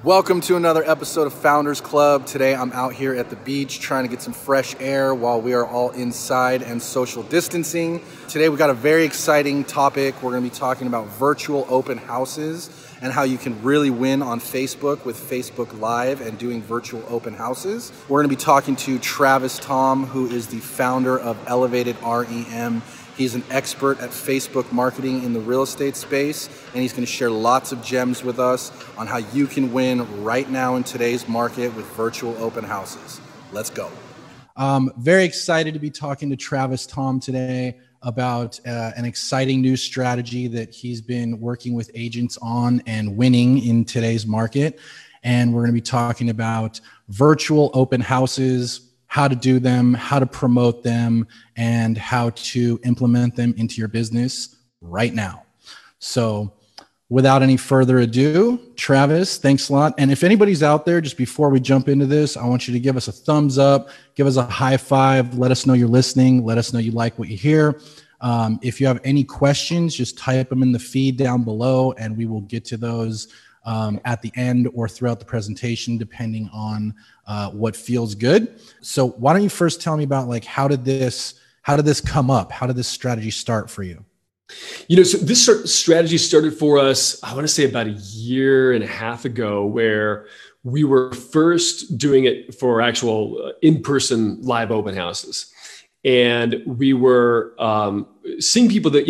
Welcome to another episode of Founders Club. Today I'm out here at the beach trying to get some fresh air while we are all inside and social distancing. Today we got a very exciting topic. We're going to be talking about virtual open houses and how you can really win on Facebook with Facebook Live and doing virtual open houses. We're going to be talking to Thom, who is the founder of Elevated REM. He's an expert at Facebook marketing in the real estate space, and he's going to share lots of gems with us on how you can win right now in today's market with virtual open houses. Let's go. Very excited to be talking to Thom today about an exciting new strategy that he's been working with agents on and winning in today's market. And we're going to be talking about virtual open houses, how to do them, how to promote them, and how to implement them into your business right now. So without any further ado, Travis, thanks a lot. And if anybody's out there, just before we jump into this, I want you to give us a thumbs up, give us a high five, let us know you're listening, let us know you like what you hear. If you have any questions, just type them in the feed down below and we will get to those at the end or throughout the presentation, depending on what feels good. So why don't you first tell me about how did this come up? How did this strategy start for you? So this strategy started for us, I want to say about a year and a half ago, where we were first doing it for actual in-person live open houses. And we were seeing people that,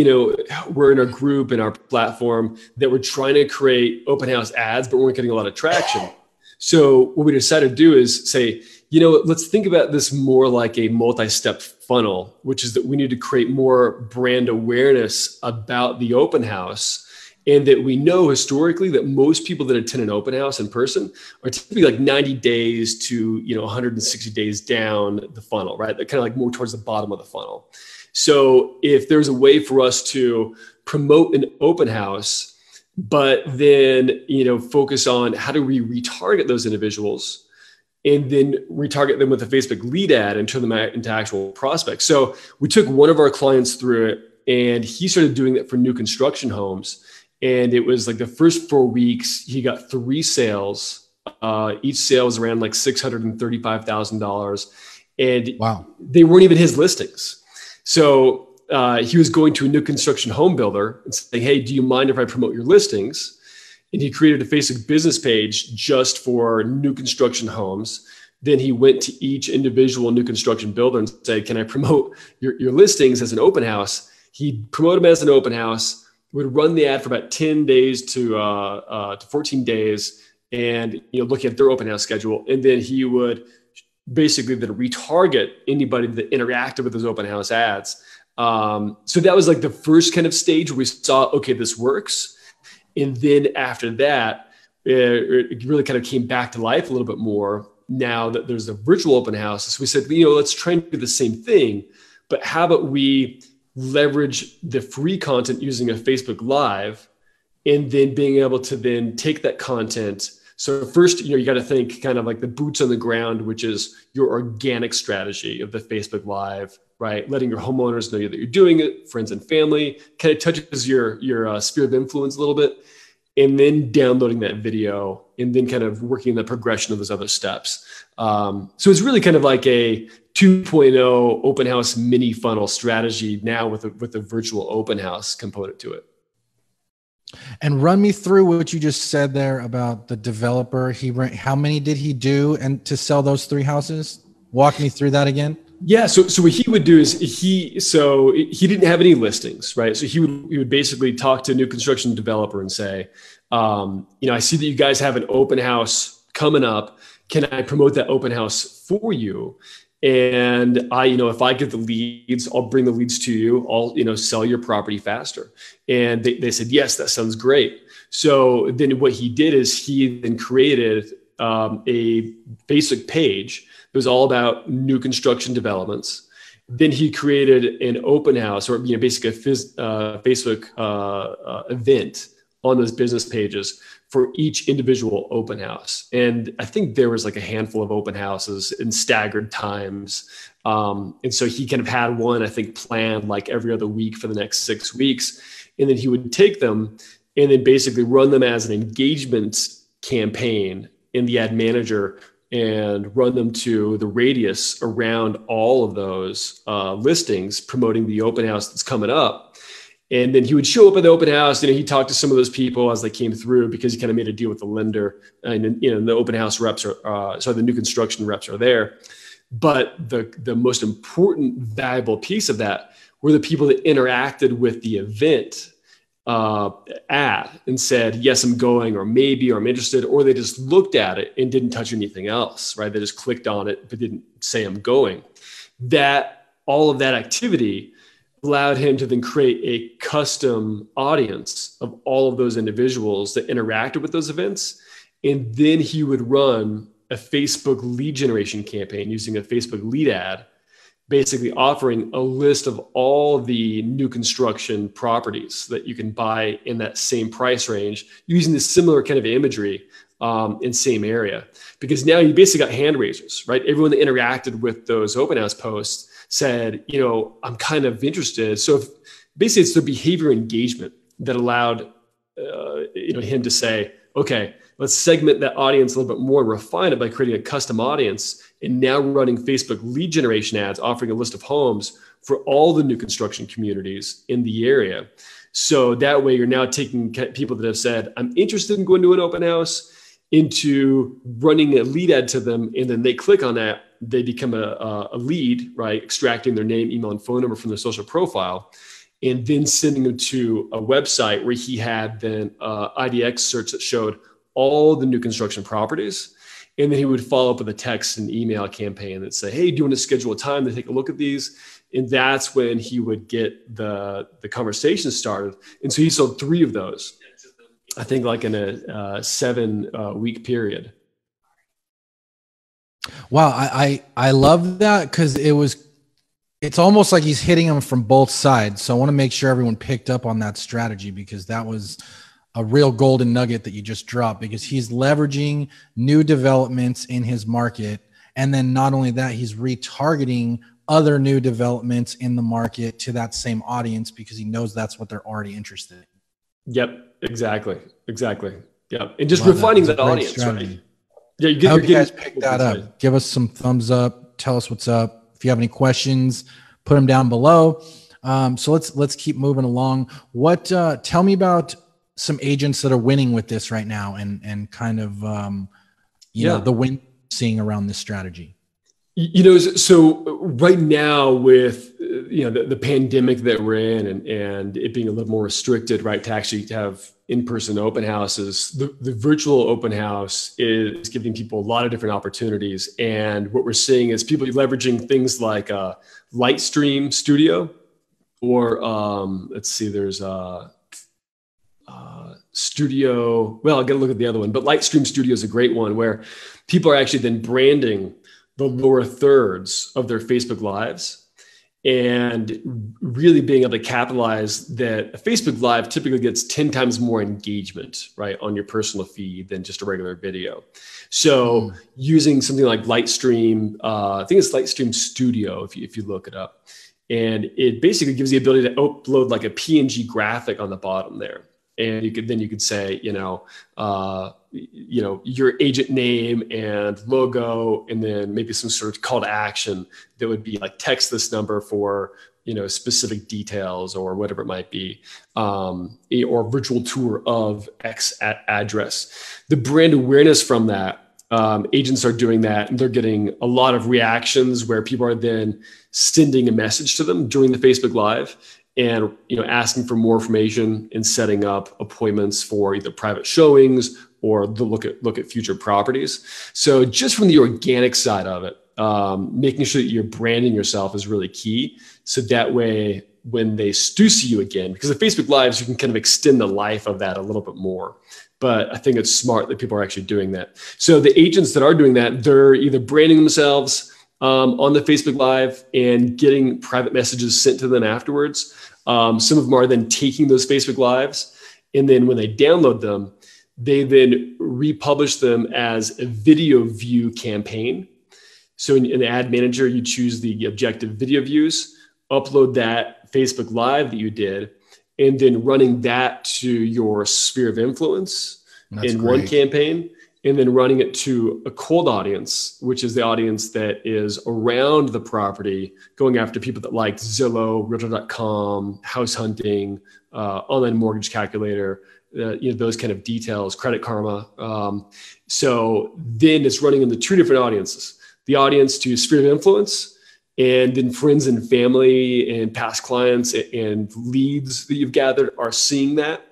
were in our group and our platform that were trying to create open house ads, but weren't getting a lot of traction. So what we decided to do is say, let's think about this more like a multi-step funnel, which is that we need to create more brand awareness about the open house. And that we know historically that most people that attend an open house in person are typically like 90 days to 160 days down the funnel, right? They're kind of like more towards the bottom of the funnel. So if there's a way for us to promote an open house, but then focus on how do we retarget those individuals and then retarget them with a Facebook lead ad and turn them into actual prospects. So we took one of our clients through it, and he started doing that for new construction homes. And it was like the first 4 weeks, he got 3 sales. Each sale was around like $635,000. And wow, they weren't even his listings. So he was going to a new construction home builder and saying, hey, do you mind if I promote your listings? And he created a Facebook business page just for new construction homes. Then he went to each individual new construction builder and said, can I promote your listings as an open house? He'd promote them as an open house, would run the ad for about 10 days to 14 days and, looking at their open house schedule. And then he would basically then retarget anybody that interacted with those open house ads. So that was like the first kind of stage where we saw, okay, this works. And then after that, it really kind of came back to life a little bit more now that there's a virtual open house. So we said, let's try and do the same thing, but how about we leverage the free content using a Facebook Live and then being able to then take that content. So first, you got to think kind of like the boots on the ground, which is your organic strategy of the Facebook Live, right? Letting your homeowners know that you're doing it, friends and family, kind of touches your sphere of influence a little bit, and then downloading that video and then kind of working the progression of those other steps. So it's really kind of like a 2.0 open house mini funnel strategy now with a virtual open house component to it. And run me through what you just said there about the developer. How many did he do and to sell those 3 houses? Walk me through that again. Yeah. So what he would do is he didn't have any listings, right? So he would basically talk to a new construction developer and say, I see that you guys have an open house coming up. Can I promote that open house for you? And if I get the leads, I'll bring the leads to you. I'll, sell your property faster. And they said, yes, that sounds great. So then what he did is he then created a basic page that was all about new construction developments. Then he created an open house, or basically a Facebook event on those business pages for each individual open house. And I think there was like a handful of open houses in staggered times. And so he kind of had one, I think, planned like every other week for the next 6 weeks. And then he would take them and then basically run them as an engagement campaign in the ad manager and run them to the radius around all of those listings promoting the open house that's coming up. And then he would show up at the open house. He talked to some of those people as they came through, because he kind of made a deal with the lender. And the open house reps the new construction reps are there. But the most important, valuable piece of that were the people that interacted with the event ad and said, yes, I'm going, or maybe, or I'm interested, or they just looked at it and didn't touch anything else, right? They just clicked on it, but didn't say I'm going. All of that activity allowed him to then create a custom audience of all of those individuals that interacted with those events. And then he would run a Facebook lead generation campaign using a Facebook lead ad, basically offering a list of all the new construction properties that you can buy in that same price range, using the similar kind of imagery in same area. Because now you basically got hand raisers, right? Everyone that interacted with those open house posts said, I'm kind of interested. So basically it's the behavior engagement that allowed him to say, okay, let's segment that audience a little bit more, refine it by creating a custom audience, and now running Facebook lead generation ads, offering a list of homes for all the new construction communities in the area. So that way you're now taking people that have said, I'm interested in going to an open house, into running a lead ad to them. And then they click on that, they become a lead, right? Extracting their name, email, and phone number from their social profile, and then sending them to a website where he had then IDX search that showed all the new construction properties. And then he would follow up with a text and email campaign that say, hey, do you want to schedule a time to take a look at these? And that's when he would get the conversation started. And so he sold 3 of those, I think, like in a 7-week period. Wow. I love that, because it's almost like he's hitting them from both sides. So I want to make sure everyone picked up on that strategy, because that was a real golden nugget that you just dropped, because he's leveraging new developments in his market. And then not only that, he's retargeting other new developments in the market to that same audience, because he knows that's what they're already interested in. Yep, exactly. Yep. And just refining that audience, strategy. Right? Yeah, I hope you guys pick that up. Give us some thumbs up. Tell us what's up. If you have any questions, put them down below. So let's keep moving along. Tell me about some agents that are winning with this right now, and kind of the win seeing around this strategy. So right now with the pandemic that we're in, and it being a little more restricted, right, to actually have in-person open houses, the virtual open house is giving people a lot of different opportunities. And what we're seeing is people leveraging things like Lightstream Studio, or there's Studio. Well, I got to look at the other one, but Lightstream Studio is a great one, where people are actually then branding the lower thirds of their Facebook Lives, and really being able to capitalize that a Facebook Live typically gets 10 times more engagement, right, on your personal feed than just a regular video. So using something like Lightstream, I think it's Lightstream Studio, if you look it up, and it basically gives you the ability to upload like a PNG graphic on the bottom there. And you could say, your agent name and logo, and then maybe some sort of call to action that would be like, text this number for, specific details or whatever it might be, or virtual tour of X address. The brand awareness from that, agents are doing that, and they're getting a lot of reactions where people are then sending a message to them during the Facebook Live, and asking for more information and setting up appointments for either private showings or the look at future properties. So just from the organic side of it, making sure that you're branding yourself is really key. So that way, when they do see you again, because the Facebook Lives, you can kind of extend the life of that a little bit more. But I think it's smart that people are actually doing that. So the agents that are doing that, they're either branding themselves on the Facebook Live and getting private messages sent to them afterwards. Some of them are then taking those Facebook Lives, and then when they download them, they then republish them as a video view campaign. So in the ad manager, you choose the objective video views, upload that Facebook Live that you did, and then running that to your sphere of influence in one campaign. and then running it to a cold audience, which is the audience that is around the property, going after people that like Zillow, Realtor.com, house hunting, online mortgage calculator, those kind of details, Credit Karma. So then it's running in the two different audiences, the audience to sphere of influence, and then friends and family and past clients and leads that you've gathered are seeing that.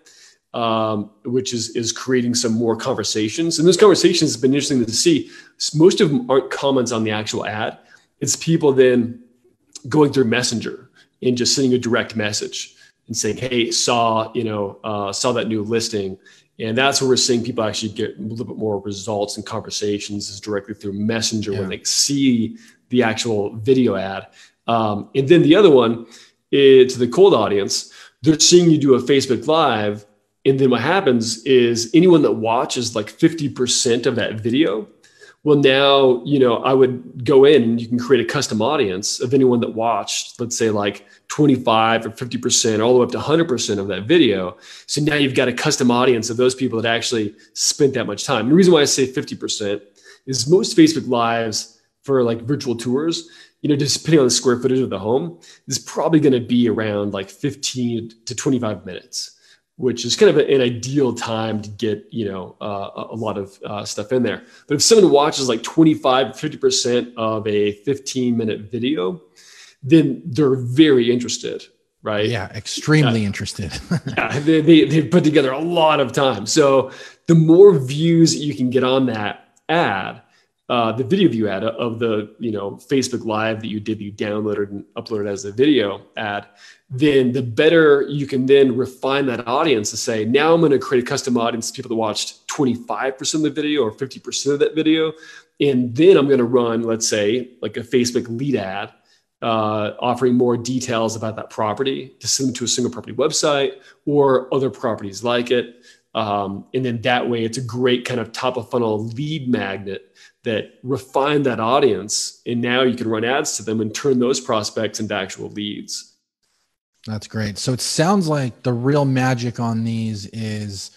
Which is creating some more conversations. And those conversations have been interesting to see. Most of them aren't comments on the actual ad. It's people then going through Messenger and just sending a direct message and saying, hey, saw that new listing. And that's where we're seeing people actually get a little bit more results and conversations is directly through Messenger when they see the actual video ad. And then the other one is to the cold audience. They're seeing you do a Facebook Live. And then what happens is anyone that watches like 50% of that video, well, now, I would go in and you can create a custom audience of anyone that watched, let's say like 25 or 50%, all the way up to 100% of that video. So now you've got a custom audience of those people that actually spent that much time. And the reason why I say 50% is most Facebook Lives for like virtual tours, just depending on the square footage of the home, is probably going to be around like 15 to 25 minutes. Which is kind of an ideal time to get, a lot of stuff in there. But if someone watches like 25, 50% of a 15-minute video, then they're very interested, right? Yeah, extremely interested. Yeah, they've put together a lot of time. So the more views you can get on that ad, the video view ad of the Facebook Live that you did, you downloaded and uploaded as a video ad, then the better you can then refine that audience to say, now I'm going to create a custom audience of people that watched 25% of the video or 50% of that video. And then I'm going to run, let's say, like a Facebook lead ad, offering more details about that property to send them to a single property website or other properties like it. And then that way it's a great kind of top of funnel lead magnet that refine that audience. And now you can run ads to them and turn those prospects into actual leads. That's great. So it sounds like the real magic on these is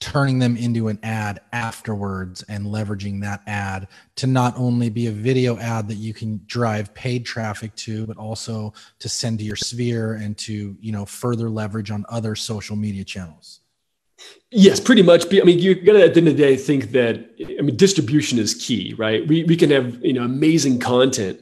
turning them into an ad afterwards and leveraging that ad to not only be a video ad that you can drive paid traffic to, but also to send to your sphere and to, further leverage on other social media channels. Yes, pretty much. I mean, you got to, at the end of the day, think that, distribution is key, right? We can have, amazing content,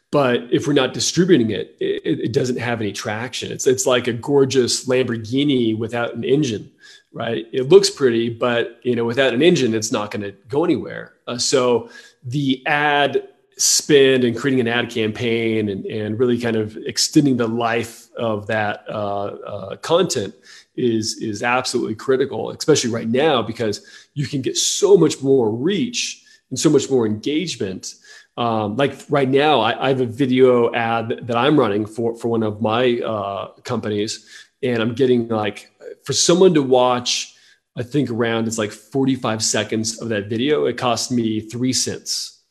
but if we're not distributing it, it doesn't have any traction. It's like a gorgeous Lamborghini without an engine, right? It looks pretty, but without an engine, it's not going to go anywhere. So the ad spend and creating an ad campaign and really kind of extending the life of that content is absolutely critical, especially right now, because you can get so much more reach and so much more engagement. Like right now, I have a video ad that I'm running for one of my companies, and I'm getting like, for someone to watch, I think it's like 45 seconds of that video, it cost me 3 cents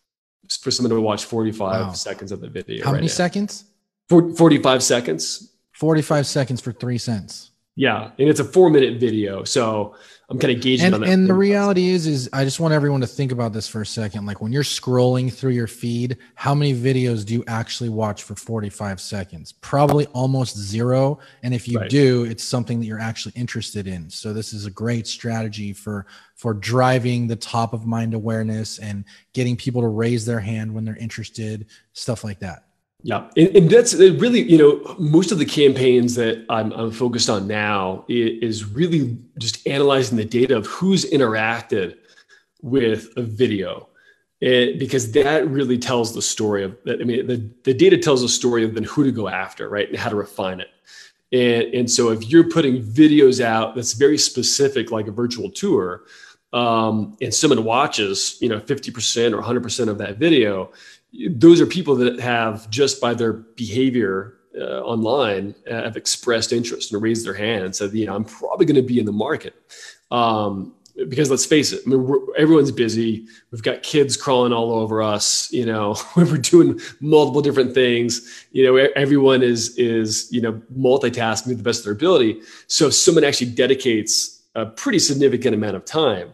for someone to watch 45 seconds of the video. How many seconds? 45 seconds. 45 seconds for 3 cents. Yeah. And it's a 4-minute video. So I'm kind of gauging on that. And the reality is I just want everyone to think about this for a second. Like when you're scrolling through your feed, how many videos do you actually watch for 45 seconds? Probably almost zero. And if you do, it's something that you're actually interested in. So this is a great strategy for driving the top of mind awareness and getting people to raise their hand when they're interested, stuff like that. Yeah. And that's really, most of the campaigns that I'm focused on now is really just analyzing the data of who's interacted with a video. Because that really tells the story of that. I mean, the data tells a story of then who to go after, right? And how to refine it. And so if you're putting videos out that's very specific, like a virtual tour, and someone watches, 50% or 100% of that video, those are people that have, just by their behavior online, have expressed interest and raised their hand and said, I'm probably going to be in the market. Because let's face it, I mean, everyone's busy. We've got kids crawling all over us. We're doing multiple different things. Everyone is multitasking to the best of their ability. So if someone actually dedicates a pretty significant amount of time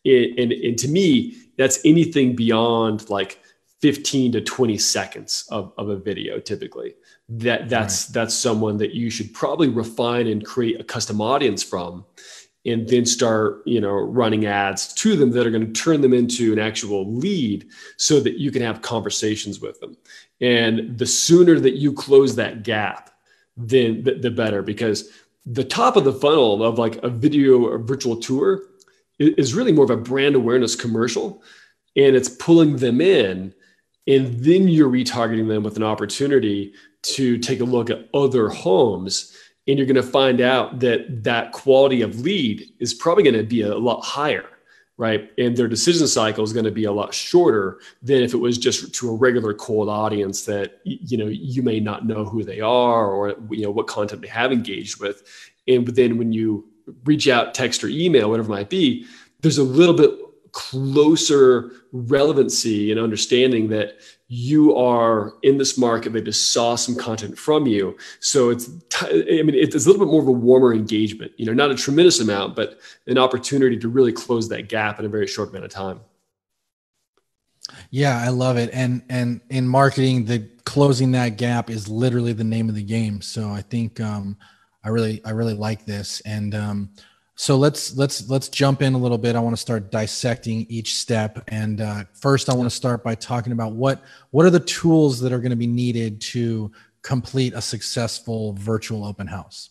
And to me, that's anything beyond like 15 to 20 seconds of a video. Typically that's someone that you should probably refine and create a custom audience from, and then start, running ads to them that are going to turn them into an actual lead so that you can have conversations with them. And the sooner that you close that gap, then the better, because the top of the funnel of like a video or virtual tour is really more of a brand awareness commercial, and it's pulling them in, and then you're retargeting them with an opportunity to take a look at other homes. And you're going to find out that quality of lead is probably going to be a lot higher, right? And their decision cycle is going to be a lot shorter than if it was just to a regular cold audience that, you may not know who they are, or, what content they have engaged with. And then when you reach out, text or email, whatever it might be, there's a little bit closer relevancy and understanding that you are in this market. They just saw some content from you. So it's a little bit more of a warmer engagement, not a tremendous amount, but an opportunity to really close that gap in a very short amount of time. Yeah, I love it. And in marketing, the closing that gap is literally the name of the game. So I think I really like this. And so let's jump in a little bit. I want to start dissecting each step. And first, I want to start by talking about what are the tools that are going to be needed to complete a successful virtual open house.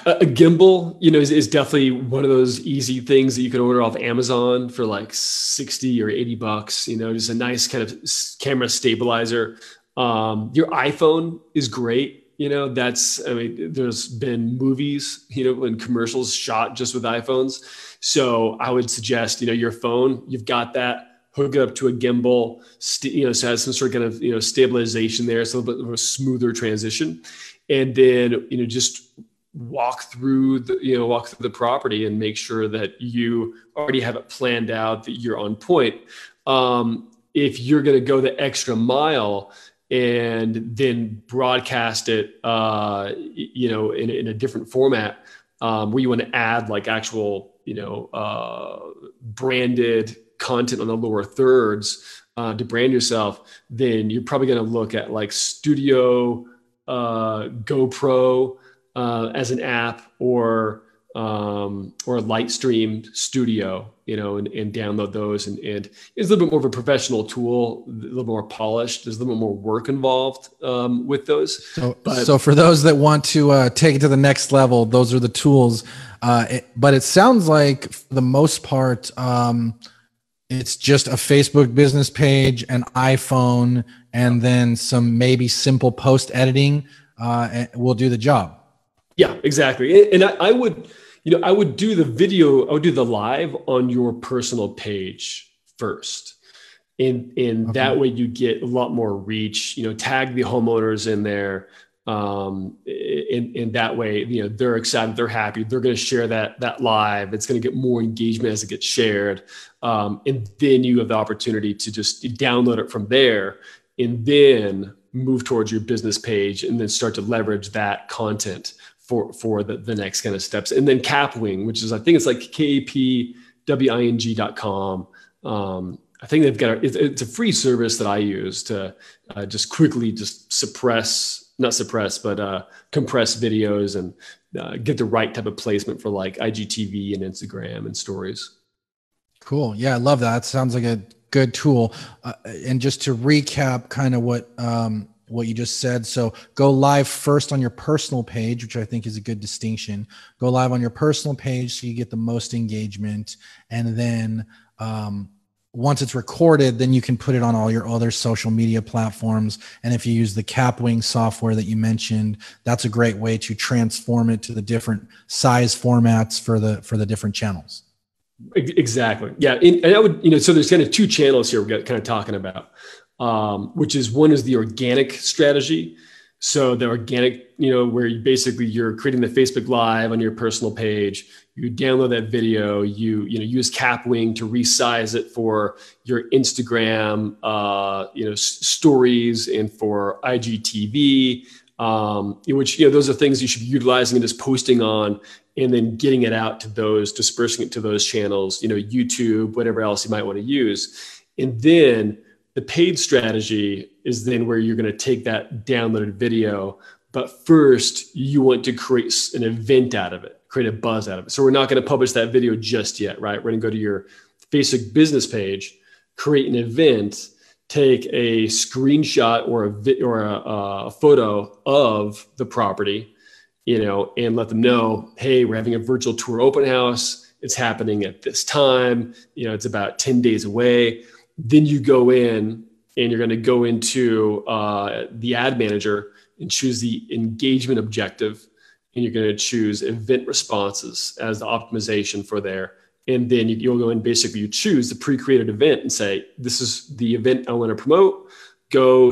A gimbal, is definitely one of those easy things that you can order off Amazon for like 60 or 80 bucks. Just a nice kind of camera stabilizer. Your iPhone is great. There's been movies, and commercials shot just with iPhones. So I would suggest, your phone, you've got that, hook it up to a gimbal, so it has some sort of kind of, stabilization there. So a little bit of a smoother transition. And then, just walk through the property and make sure that you already have it planned out, that you're on point. If you're going to go the extra mile and then broadcast it, in a different format, where you want to add like actual, branded content on the lower thirds to brand yourself, then you're probably going to look at like Studio, GoPro as an app, or Lightstream Studio, and download those. And it's a little bit more of a professional tool, a little more polished. There's a little bit more work involved with those. So for those that want to take it to the next level, those are the tools. But it sounds like for the most part, it's just a Facebook business page, an iPhone, and then some maybe simple post editing will do the job. Yeah, exactly. And I would do the video, I would do the live on your personal page first. And that way you get a lot more reach, tag the homeowners in there. And that way, they're excited, they're happy, they're going to share that live. It's going to get more engagement as it gets shared. And then you have the opportunity to just download it from there and then move towards your business page and then start to leverage that content for the next kind of steps. And then Capwing, which is, I think it's like kapwing.com. I think they've got it's a free service that I use to just quickly compress videos and get the right type of placement for like IGTV and Instagram and stories. Cool. Yeah, I love that. It sounds like a good tool. And just to recap kind of what you just said. So go live first on your personal page, which I think is a good distinction. Go live on your personal page so you get the most engagement. And then once it's recorded, then you can put it on all your other social media platforms. And if you use the Capwing software that you mentioned, that's a great way to transform it to the different size formats for the different channels. Exactly. Yeah. And I would, so there's kind of two channels here we're kind of talking about. Which is one is the organic strategy. So the organic, where you're creating the Facebook Live on your personal page, you download that video, you use Capwing to resize it for your Instagram, stories and for IGTV, which, those are things you should be utilizing and just posting on. and then getting it out to those, dispersing it to those channels, YouTube, whatever else you might want to use. And then the paid strategy is then where you're going to take that downloaded video, but first you want to create an event out of it, create a buzz out of it. So we're not going to publish that video just yet, right? We're going to go to your Facebook business page, create an event, take a screenshot or a photo of the property, and let them know, hey, we're having a virtual tour open house. It's happening at this time. It's about 10 days away. Then you go in and you're going to go into the ad manager and choose the engagement objective. And you're going to choose event responses as the optimization for there. And then you'll go in, basically you choose the pre-created event and say, this is the event I want to promote. Go,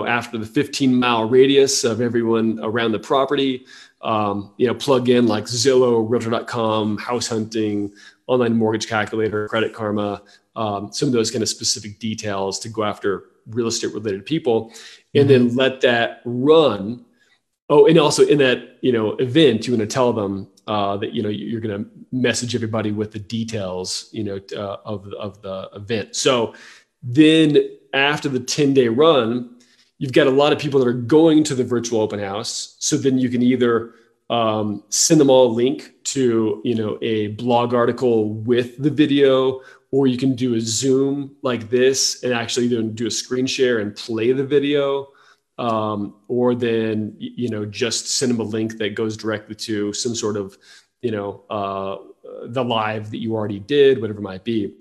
after the 15-mile radius of everyone around the property, plug in like Zillow, Realtor.com, house hunting, online mortgage calculator, Credit Karma, some of those kind of specific details to go after real estate related people, and then let that run. Oh, and also in that, event, you want to tell them that, you're going to message everybody with the details, of the event. So then after the 10-day run, you've got a lot of people that are going to the virtual open house. So then you can either send them all a link to, a blog article with the video, or you can do a Zoom like this and actually then do a screen share and play the video. Or then, just send them a link that goes directly to some sort of, the live that you already did, whatever it might be.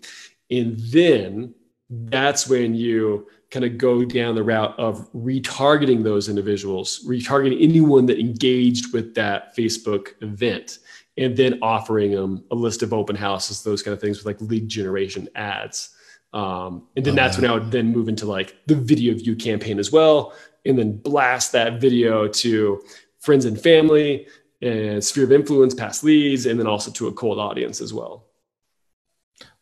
And then that's when you kind of go down the route of retargeting those individuals, retargeting anyone that engaged with that Facebook event, and then offering them a list of open houses, those kind of things with like lead generation ads. And then that's when I would then move into like the video view campaign as well, and then blast that video to friends and family and sphere of influence, past leads, and then also to a cold audience as well.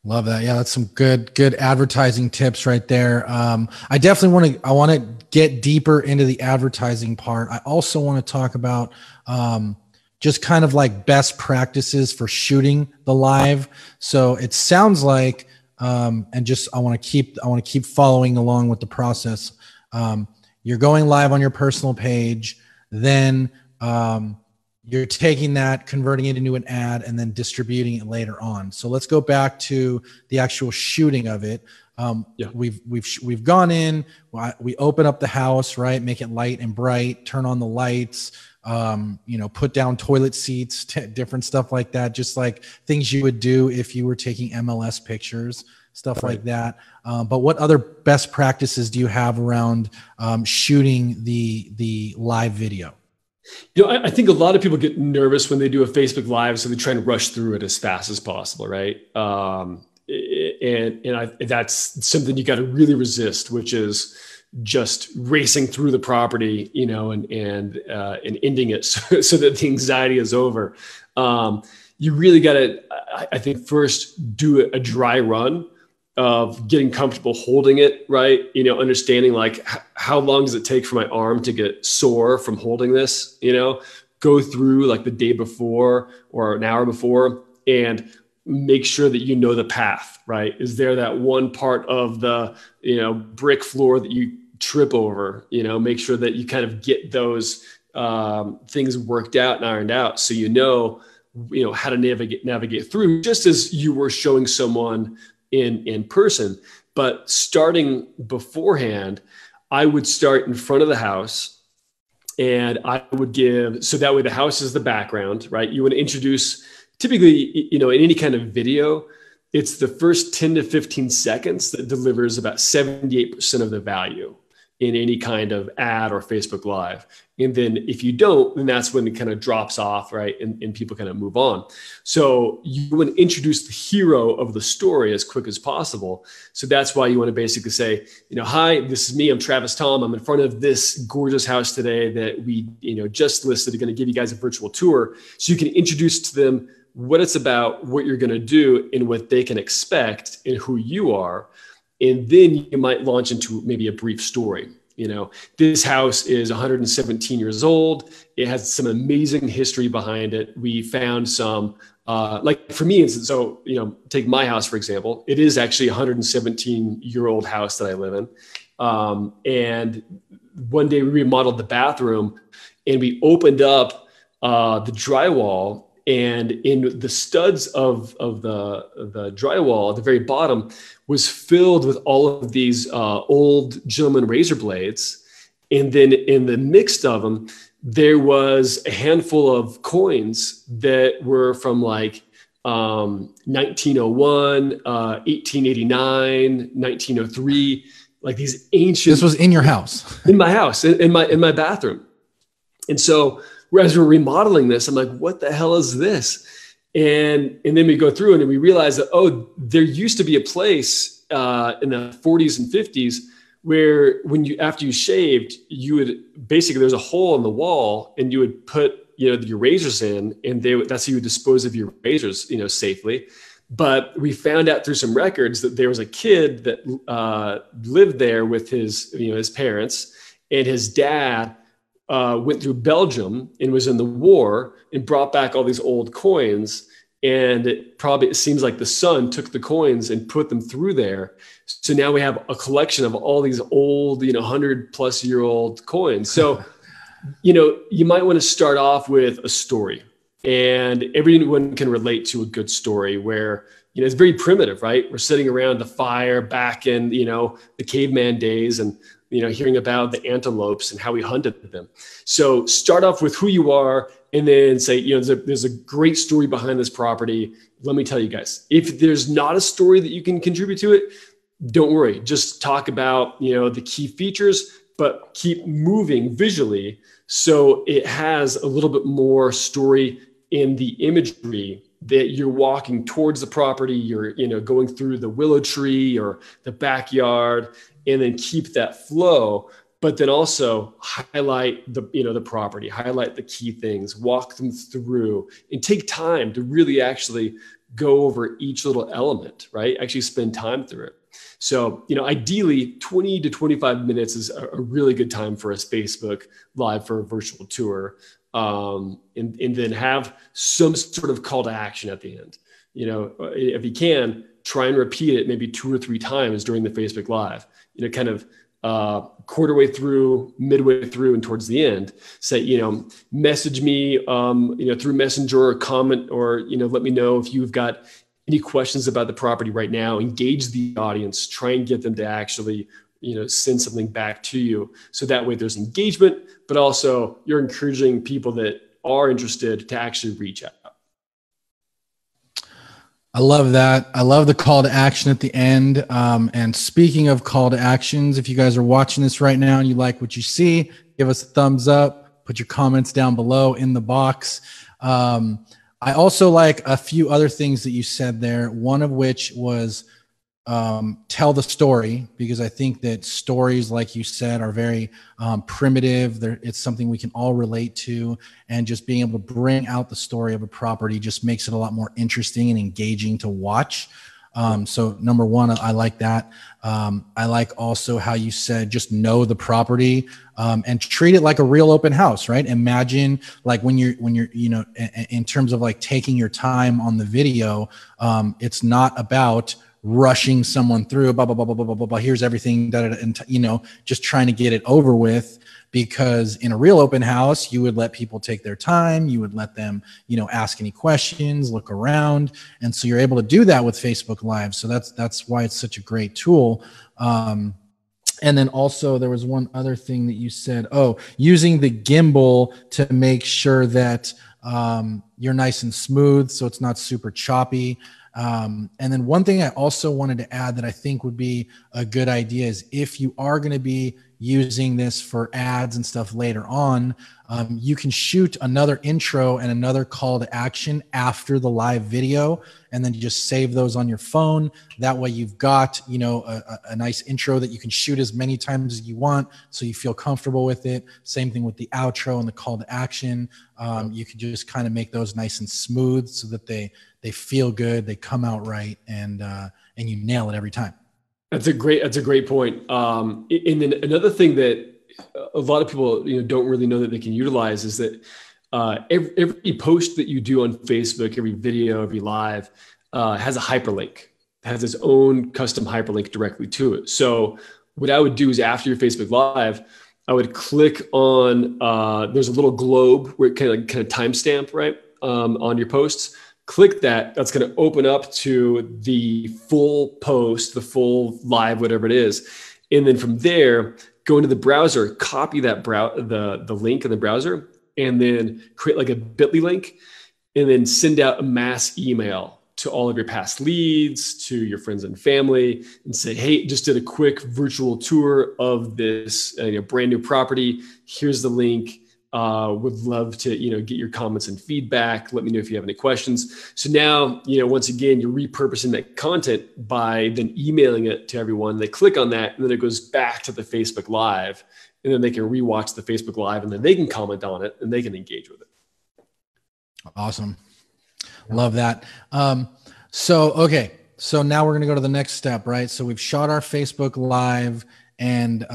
Love that. Yeah, that's some good advertising tips right there. I definitely want to get deeper into the advertising part. I also want to talk about just kind of like best practices for shooting the live. So it sounds like, and just I want to keep following along with the process. You're going live on your personal page, then you're taking that, converting it into an ad, and then distributing it later on. So let's go back to the actual shooting of it. We've gone in, we open up the house, right? Make it light and bright, turn on the lights, put down toilet seats, different stuff like that, just like things you would do if you were taking MLS pictures, stuff like that. But what other best practices do you have around shooting the live video? I think a lot of people get nervous when they do a Facebook Live, so they try and rush through it as fast as possible, right? That's something you got to really resist, which is just racing through the property, and ending it so that the anxiety is over. You really got to, I think, first do a dry run of getting comfortable holding it, right? Understanding like how long does it take for my arm to get sore from holding this, go through like the day before or an hour before and make sure that the path, right? Is there that one part of the, brick floor that you trip over, make sure that you kind of get those things worked out and ironed out. So, how to navigate through, just as you were showing someone in person. But starting beforehand, I would start in front of the house and I would so that way the house is the background, right? You want to introduce, typically, in any kind of video, it's the first 10 to 15 seconds that delivers about 78% of the value in any kind of ad or Facebook Live. And then if you don't, then that's when it kind of drops off, right? And people kind of move on. So you want to introduce the hero of the story as quick as possible. So that's why you want to basically say, hi, this is me. I'm Travis Thom. I'm in front of this gorgeous house today that we, just listed. We're going to give you guys a virtual tour. So you can introduce to them what it's about, what you're going to do, and what they can expect and who you are. And then you might launch into maybe a brief story. This house is 117 years old. It has some amazing history behind it. We found some, like for me, so, take my house, for example. It is actually a 117-year-old house that I live in. And one day we remodeled the bathroom and we opened up the drywall, and in the studs of the drywall at the very bottom was filled with all of these old gentleman razor blades. And then in the mix of them, there was a handful of coins that were from like 1901, 1889, 1903, like these ancient. This was in your house? In my house, in my bathroom. And so as we're remodeling this, I'm like, what the hell is this? And then we go through and we realize that, there used to be a place in the 40s and 50s where after you shaved, you would basically, there's a hole in the wall and you would put, your razors in, and that's how you would dispose of your razors, safely. But we found out through some records that there was a kid that lived there with his parents, and his dad went through Belgium and was in the war and brought back all these old coins. And it seems like the son took the coins and put them through there. So now we have a collection of all these old, 100-plus-year-old coins. So, you might want to start off with a story, and everyone can relate to a good story where, it's very primitive, right? We're sitting around the fire back in, the caveman days, and hearing about the antelopes and how we hunted them. So start off with who you are, and then say, there's a great story behind this property. Let me tell you guys, if there's not a story that you can contribute to it, don't worry. Just talk about, the key features, but keep moving visually so it has a little bit more story in the imagery that you're walking towards the property, you're, going through the willow tree or the backyard, and then keep that flow, but then also highlight the property, highlight the key things, walk them through, and take time to really actually go over each little element, right? Actually spend time through it. So, ideally 20 to 25 minutes is a really good time for a Facebook Live for a virtual tour. And then have some sort of call to action at the end. If you can, try and repeat it maybe 2 or 3 times during the Facebook Live, kind of quarter way through, midway through, and towards the end. Say, message me, through Messenger or comment, or, let me know if you've got any questions about the property right now. Engage the audience, try and get them to actually, send something back to you. So that way there's engagement, but also you're encouraging people that are interested to actually reach out. I love that. I love the call to action at the end. And speaking of call to actions, if you guys are watching this right now and you like what you see, give us a thumbs up, put your comments down below in the box. I also like a few other things that you said there, one of which was tell the story, because I think that stories, like you said, are very primitive. It's something we can all relate to, and just being able to bring out the story of a property just makes it a lot more interesting and engaging to watch. So number one, I like that. I like also how you said, just know the property, and treat it like a real open house, right? Imagine like when you're, in terms of like taking your time on the video, it's not about rushing someone through, blah, blah, blah, blah, blah, blah, blah. Here's everything, and just trying to get it over with. Because in a real open house, you would let people take their time. You would let them, ask any questions, look around. And so you're able to do that with Facebook Live. So that's why it's such a great tool. And then also there was one other thing that you said, using the gimbal to make sure that you're nice and smooth, so it's not super choppy. And then one thing I also wanted to add that I think would be a good idea is, if you are going to be using this for ads and stuff later on, you can shoot another intro and another call to action after the live video, and then you just save those on your phone. That way you've got, a nice intro that you can shoot as many times as you want, so you feel comfortable with it. Same thing with the outro and the call to action. You can just kind of make those nice and smooth so that they feel good, they come out right, and you nail it every time. That's a great point. And then another thing that a lot of people, don't really know that they can utilize is that every post that you do on Facebook, every video, every live, has a hyperlink, has its own custom hyperlink directly to it. So what I would do is after your Facebook Live, I would click on, there's a little globe where it kind of timestamp, right, on your posts. Click that. That's going to open up to the full post, the full live, whatever it is. And then from there, go into the browser, copy that the link in the browser, and then create like a bit.ly link, and then send out a mass email to all of your past leads, to your friends and family, and say, hey, just did a quick virtual tour of this brand new property. Here's the link. Would love to, get your comments and feedback. Let me know if you have any questions. So now, once again, you're repurposing that content by then emailing it to everyone. They click on that, and then it goes back to the Facebook Live, and then they can rewatch the Facebook Live, and then they can comment on it and they can engage with it. Awesome. Love that. Okay. So now we're going to go to the next step, right? So we've shot our Facebook Live, and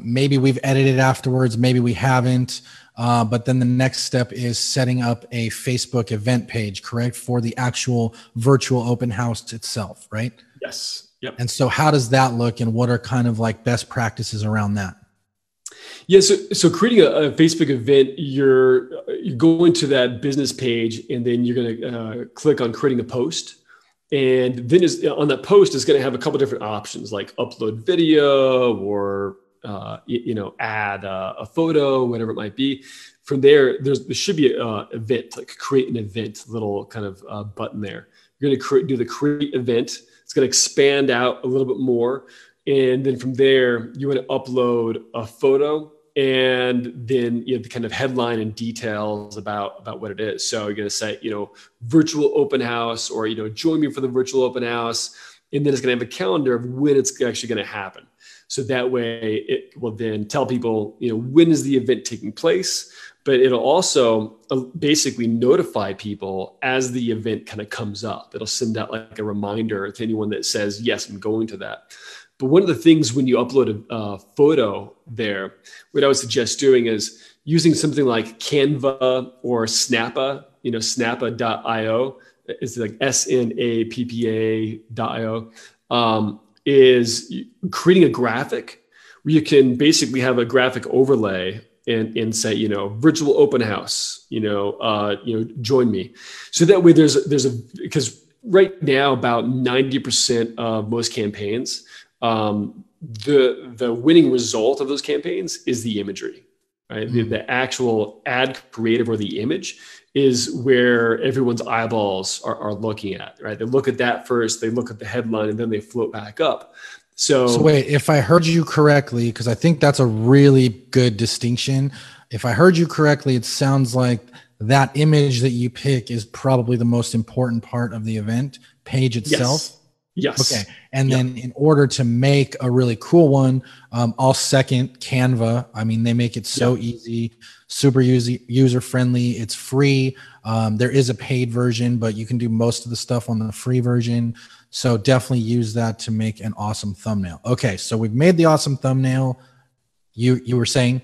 maybe we've edited afterwards. Maybe we haven't. But then the next step is setting up a Facebook event page, correct? For the actual virtual open house itself, right? Yes. Yep. And so how does that look, and what are kind of like best practices around that? Yeah. So creating a Facebook event, you're going to that business page, and then you're going to click on creating a post. And then on that post is going to have a couple different options, like upload video or add a photo, whatever it might be. From there, there should be an event, like create an event, little kind of button there. You're going to do the create event. It's going to expand out a little bit more. And then from there, you want to upload a photo, and then the kind of headline and details about what it is. So you're going to say, virtual open house, or, join me for the virtual open house. And then it's going to have a calendar of when it's actually going to happen. So that way it will then tell people, when is the event taking place, but it'll also basically notify people as the event kind of comes up. It'll send out like a reminder to anyone that says, yes, I'm going to that. But one of the things when you upload a photo there, what I would suggest doing is using something like Canva or Snappa, snappa.io. It's like snappa.io. Is creating a graphic where you can basically have a graphic overlay and say, virtual open house, join me. So that way because right now about 90% of most campaigns, the winning result of those campaigns is the imagery, right? Mm-hmm. The actual ad creative or the image is where everyone's eyeballs are looking at, right? They look at that first, they look at the headline, and then they float back up. So wait, if I heard you correctly, because I think that's a really good distinction. If I heard you correctly, it sounds like that image that you pick is probably the most important part of the event page itself. Yes. Okay. And then in order to make a really cool one, I'll second Canva. I mean, they make it so easy, super user friendly. It's free. There is a paid version, but you can do most of the stuff on the free version. So definitely use that to make an awesome thumbnail. Okay. So we've made the awesome thumbnail. You were saying?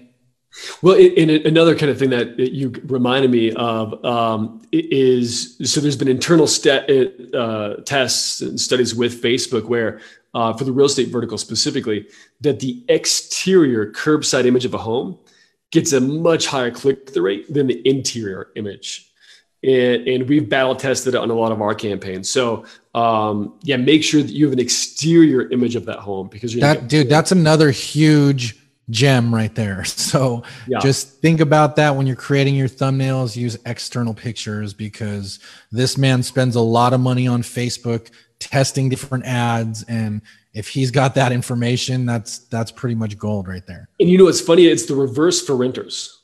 Well, in another kind of thing that you reminded me of is, so there's been internal tests and studies with Facebook where for the real estate vertical specifically, that the exterior curbside image of a home gets a much higher click-through rate than the interior image. And we've battle tested it on a lot of our campaigns. So make sure that you have an exterior image of that home, because that's another huge gem right there. So just think about that when you're creating your thumbnails. Use external pictures, because this man spends a lot of money on Facebook testing different ads, and if he's got that information, that's pretty much gold right there. And what's funny, it's the reverse for renters.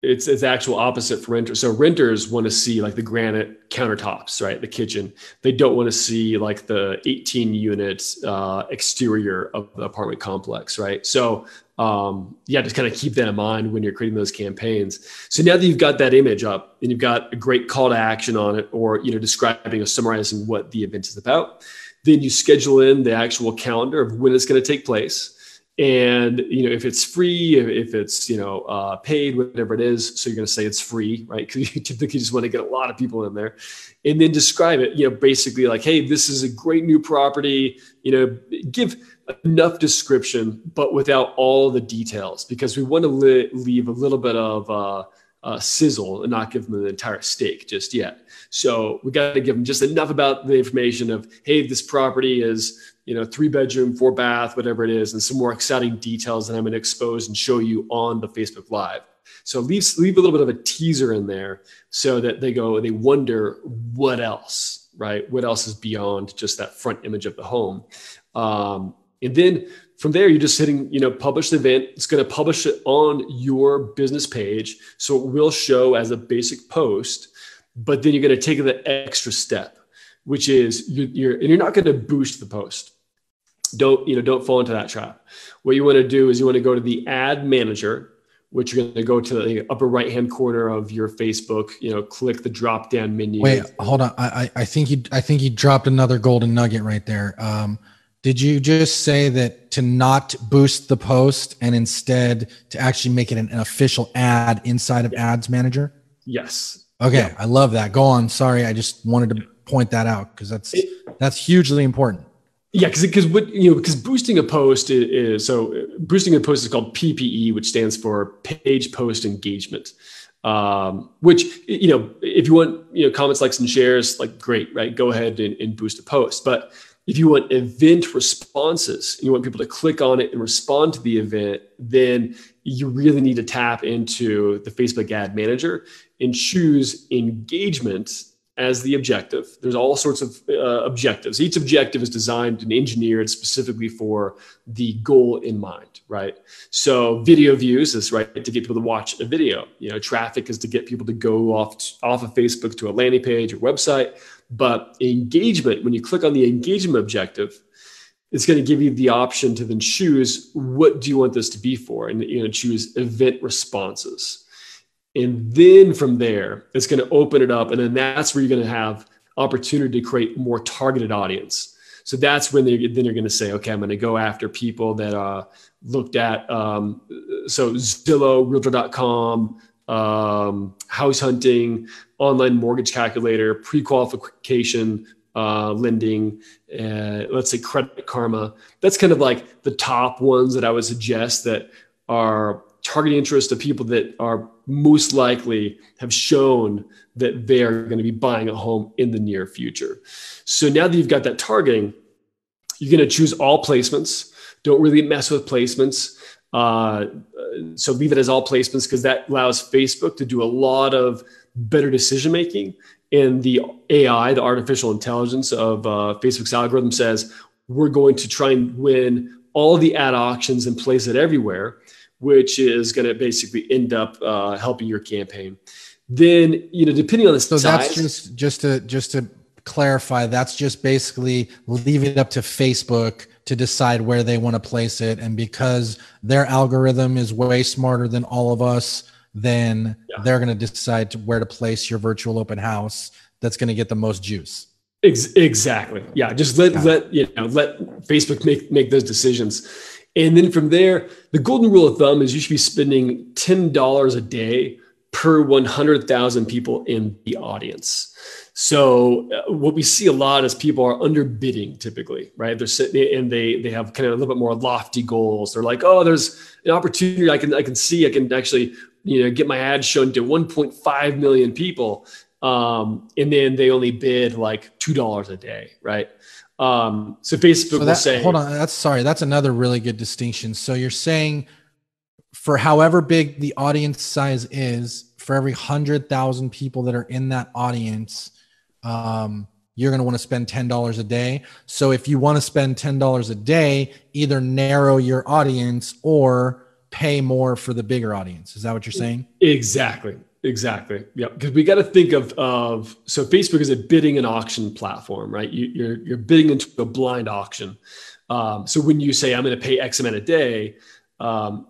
It's actual opposite for renters. So renters want to see like the granite countertops, right? The kitchen. They don't want to see like the 18 unit exterior of the apartment complex, right? So just kind of keep that in mind when you're creating those campaigns. So now that you've got that image up and you've got a great call to action on it, or describing or summarizing what the event is about, Then you schedule in the actual calendar of when it's going to take place. And, if it's free, if it's, paid, whatever it is. So you're going to say it's free, right? Because you typically just want to get a lot of people in there, and then describe it, basically like, hey, this is a great new property, give enough description, but without all the details, because we want to leave a little bit of sizzle and not give them the entire steak just yet. So we got to give them just enough about the information of, hey, this property is, 3-bedroom, 4-bath, whatever it is, and some more exciting details that I'm going to expose and show you on the Facebook Live. So leave a little bit of a teaser in there so that they wonder what else, right? What else is beyond just that front image of the home? And then from there, you're just hitting, publish the event. It's going to publish it on your business page. So it will show as a basic post, but then you're going to take the extra step, which is you're not going to boost the post. Don't fall into that trap. What you want to do is you want to go to the ad manager, which you're going to go to the upper right-hand corner of your Facebook, click the drop down menu. Wait, hold on. I think you dropped another golden nugget right there. Did you just say that to not boost the post and instead to actually make it an official ad inside of Ads Manager? Yes. Okay. Yeah. I love that. Go on. Sorry. I just wanted to point that out because that's hugely important. Yeah. Because boosting a post is called PPE, which stands for page post engagement. Which, if you want, comments, likes, and shares, like great, right? Go ahead and boost a post. But if you want event responses, you want people to click on it and respond to the event, then you really need to tap into the Facebook Ad Manager and choose engagement as the objective. There's all sorts of objectives. Each objective is designed and engineered specifically for the goal in mind, right? So video views is right to get people to watch a video. Traffic is to get people to go off of Facebook to a landing page or website. But engagement, when you click on the engagement objective, it's going to give you the option to then choose what do you want this to be for, and choose event responses. And then from there, it's going to open it up. And then that's where you're going to have opportunity to create more targeted audience. So that's when you're going to say, okay, I'm going to go after people that looked at, so Zillow, Realtor.com, house hunting, online mortgage calculator, pre-qualification, lending, let's say Credit Karma. That's kind of like the top ones that I would suggest that are targeting interest of people that are most likely have shown that they're going to be buying a home in the near future. So now that you've got that targeting, you're going to choose all placements. Don't really mess with placements. So leave it as all placements because that allows Facebook to do a lot of better decision-making. And the AI, the artificial intelligence of Facebook's algorithm says, we're going to try and win all the ad auctions and place it everywhere, which is going to basically end up helping your campaign. Then, depending on the size. So that's just to clarify, that's just basically leave it up to Facebook to decide where they want to place it. And because their algorithm is way smarter than all of us, then they're going to decide where to place your virtual open house. That's going to get the most juice. Exactly. Yeah. Just let Facebook make those decisions. And then from there, the golden rule of thumb is you should be spending $10 a day per 100,000 people in the audience. So what we see a lot is people are underbidding typically, right? They're sitting and they have kind of a little bit more lofty goals. They're like, oh, there's an opportunity I can actually, get my ad shown to 1.5 million people. And then they only bid like $2 a day, right? So Facebook will say, hold on, that's another really good distinction. So you're saying for however big the audience size is, for every 100,000 people that are in that audience, you're going to want to spend $10 a day. So if you want to spend $10 a day, either narrow your audience or pay more for the bigger audience. Is that what you're saying? Exactly. Yeah. Because we got to think of so Facebook is a bidding and auction platform, right? You're bidding into a blind auction. So when you say I'm going to pay X amount a day,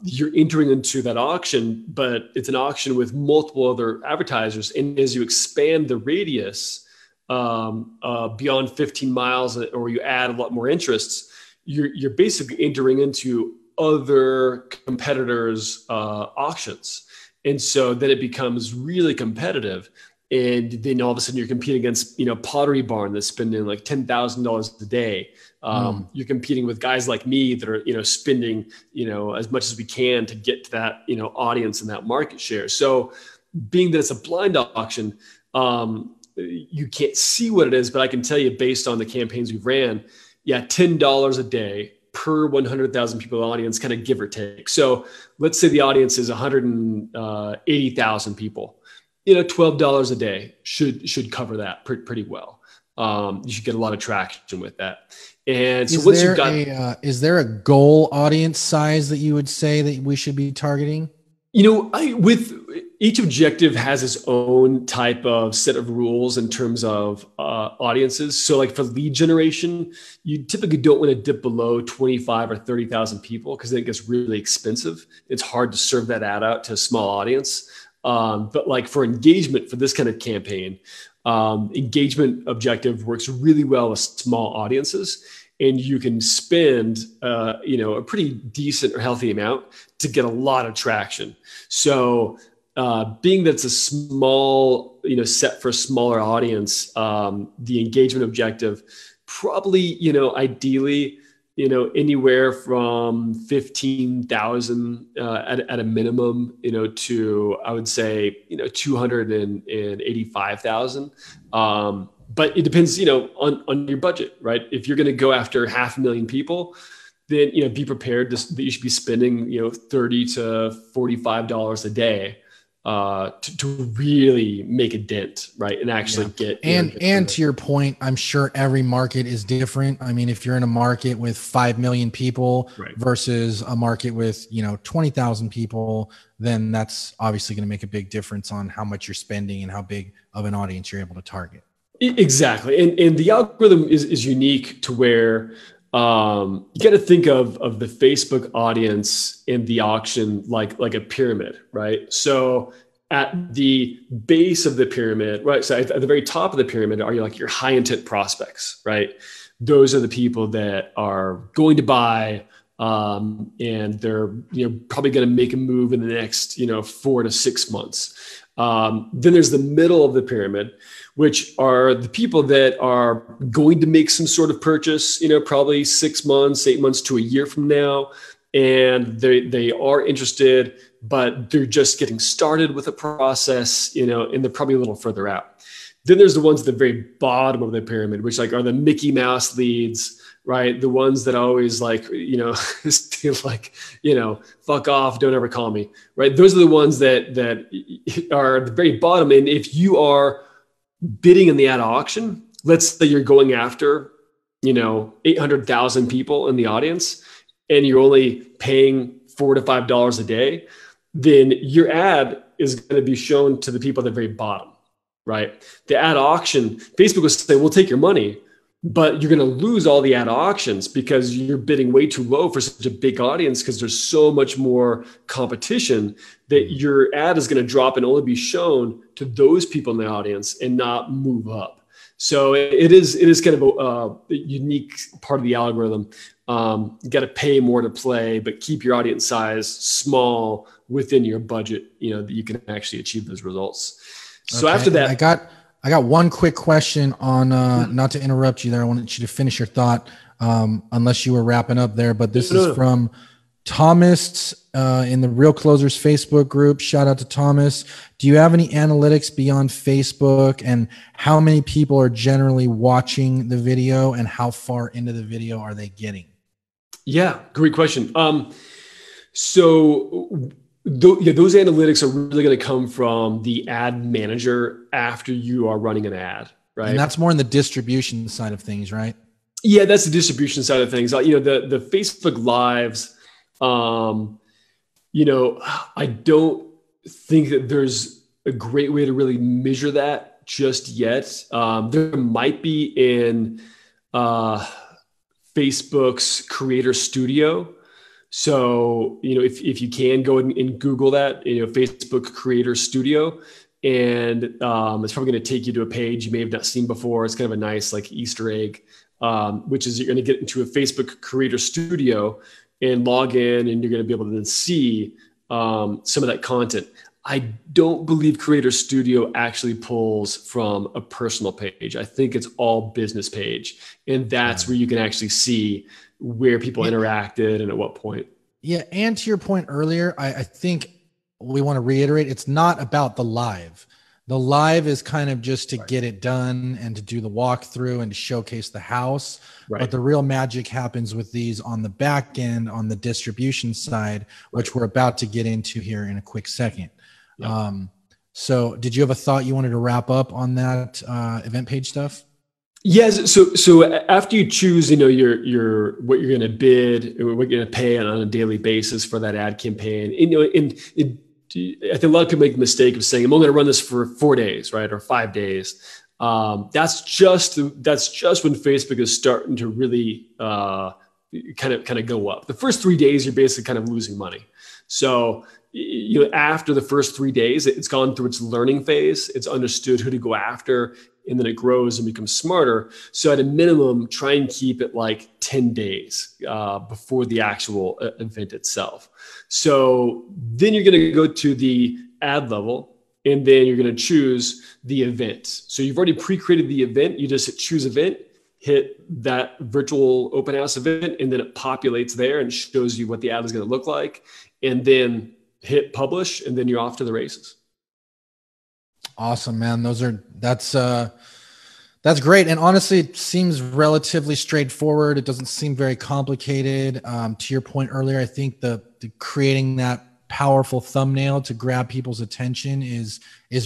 you're entering into that auction, but it's an auction with multiple other advertisers. And as you expand the radius, beyond 15 miles, or you add a lot more interests, you're basically entering into other competitors' auctions. And so then it becomes really competitive. And then all of a sudden you're competing against, Pottery Barn that's spending like $10,000 a day. You're competing with guys like me that are, spending, as much as we can to get to that, audience and that market share. So being that it's a blind auction, you can't see what it is, but I can tell you based on the campaigns we've ran, $10 a day per 100,000 people audience, kind of give or take. So let's say the audience is 180,000 people. $12 a day should cover that pretty well. You should get a lot of traction with that. And so once you've got, is there a goal audience size that you would say that we should be targeting? With each objective has its own type of set of rules in terms of audiences. So like for lead generation, you typically don't want to dip below 25 or 30,000 people because then it gets really expensive. It's hard to serve that ad out to a small audience. But like for engagement for this kind of campaign, engagement objective works really well with small audiences. And you can spend, a pretty decent or healthy amount to get a lot of traction. So being that it's a small, set for a smaller audience, the engagement objective probably, ideally, anywhere from 15,000 at a minimum, to I would say, 285,000. But it depends, on your budget, right? If you're going to go after 500,000 people, then, be prepared that you should be spending, $30 to $45 a day to really make a dent, right? And actually get to your point, I'm sure every market is different. I mean, if you're in a market with 5 million people versus a market with 20,000 people, then that's obviously going to make a big difference on how much you're spending and how big of an audience you're able to target. Exactly. And the algorithm is unique to where you got to think of the Facebook audience in the auction like a pyramid, right? So at the base of the pyramid, right? So at the very top of the pyramid are your high intent prospects, right? Those are the people that are going to buy, and they're probably going to make a move in the next 4 to 6 months. Then there's the middle of the pyramid, which are the people that are going to make some sort of purchase, probably 6 months, 8 months to a year from now. And they are interested, but they're just getting started with the process, and they're probably a little further out. Then there's the ones at the very bottom of the pyramid, which are the Mickey Mouse leads, right? The ones that always fuck off, don't ever call me, right? Those are the ones that are at the very bottom. And if you are bidding in the ad auction, let's say you're going after, 800,000 people in the audience and you're only paying $4 to $5 a day, then your ad is going to be shown to the people at the very bottom, right? The ad auction, Facebook will say, we'll take your money, but you're going to lose all the ad auctions because you're bidding way too low for such a big audience because there's so much more competition that your ad is going to drop and only be shown to those people in the audience and not move up. So it is kind of a unique part of the algorithm. You got to pay more to play, but keep your audience size small within your budget, that you can actually achieve those results. So after that, I got one quick question on, not to interrupt you there. I wanted you to finish your thought, unless you were wrapping up there, but this is from Thomas in the Real Closers Facebook group. Shout out to Thomas. Do you have any analytics beyond Facebook, and how many people are generally watching the video and how far into the video are they getting? Yeah, great question. So those analytics are really going to come from the ad manager after you are running an ad, right? And that's more in the distribution side of things, right? Yeah, that's the distribution side of things. The Facebook Lives, I don't think that there's a great way to really measure that just yet. There might be in Facebook's Creator Studio. So, if you can go and Google that, Facebook Creator Studio, And it's probably going to take you to a page you may have not seen before. It's kind of a nice like Easter egg, which is you're going to get into a Facebook Creator Studio and log in, and you're going to be able to then see some of that content. I don't believe Creator Studio actually pulls from a personal page. I think it's all business page. And that's where you can actually see where people interacted and at what point. Yeah. And to your point earlier, I think we want to reiterate, it's not about the live. The live is kind of just to get it done and to do the walkthrough and to showcase the house. Right. But the real magic happens with these on the back end, on the distribution side, which we're about to get into here in a quick second. Yep. So did you have a thought you wanted to wrap up on that event page stuff? Yes. So after you choose, your what you're going to bid or what you're going to pay on a daily basis for that ad campaign, I think a lot of people make the mistake of saying, I'm only going to run this for 4 days, right? Or 5 days. That's just when Facebook is starting to really kind of go up. The first 3 days, you're basically kind of losing money. So, after the first 3 days, it's gone through its learning phase. It's understood who to go after, and then it grows and becomes smarter. So at a minimum, try and keep it like 10 days before the actual event itself. So then you're going to go to the ad level, and then you're going to choose the event. So you've already pre-created the event. You just hit choose event, hit that virtual open house event, and then it populates there and shows you what the ad is going to look like. And then hit publish, and then you're off to the races. Awesome, man. That's great. And honestly, it seems relatively straightforward. It doesn't seem very complicated. To your point earlier, I think the creating that powerful thumbnail to grab people's attention is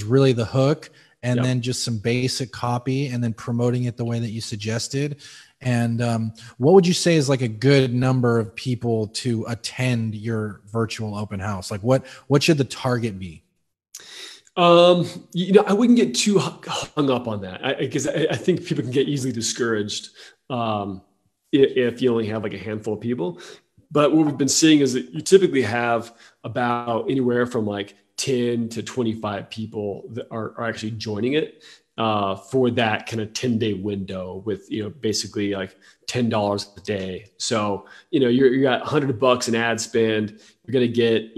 really the hook. And then just some basic copy and then promoting it the way that you suggested. And what would you say is like a good number of people to attend your virtual open house? Like what should the target be? I wouldn't get too hung up on that because I think people can get easily discouraged if you only have like a handful of people. But what we've been seeing is that you typically have about anywhere from like 10 to 25 people that are actually joining it for that kind of 10-day window with, basically like $10 a day. So, you got $100 in ad spend. You're going to get,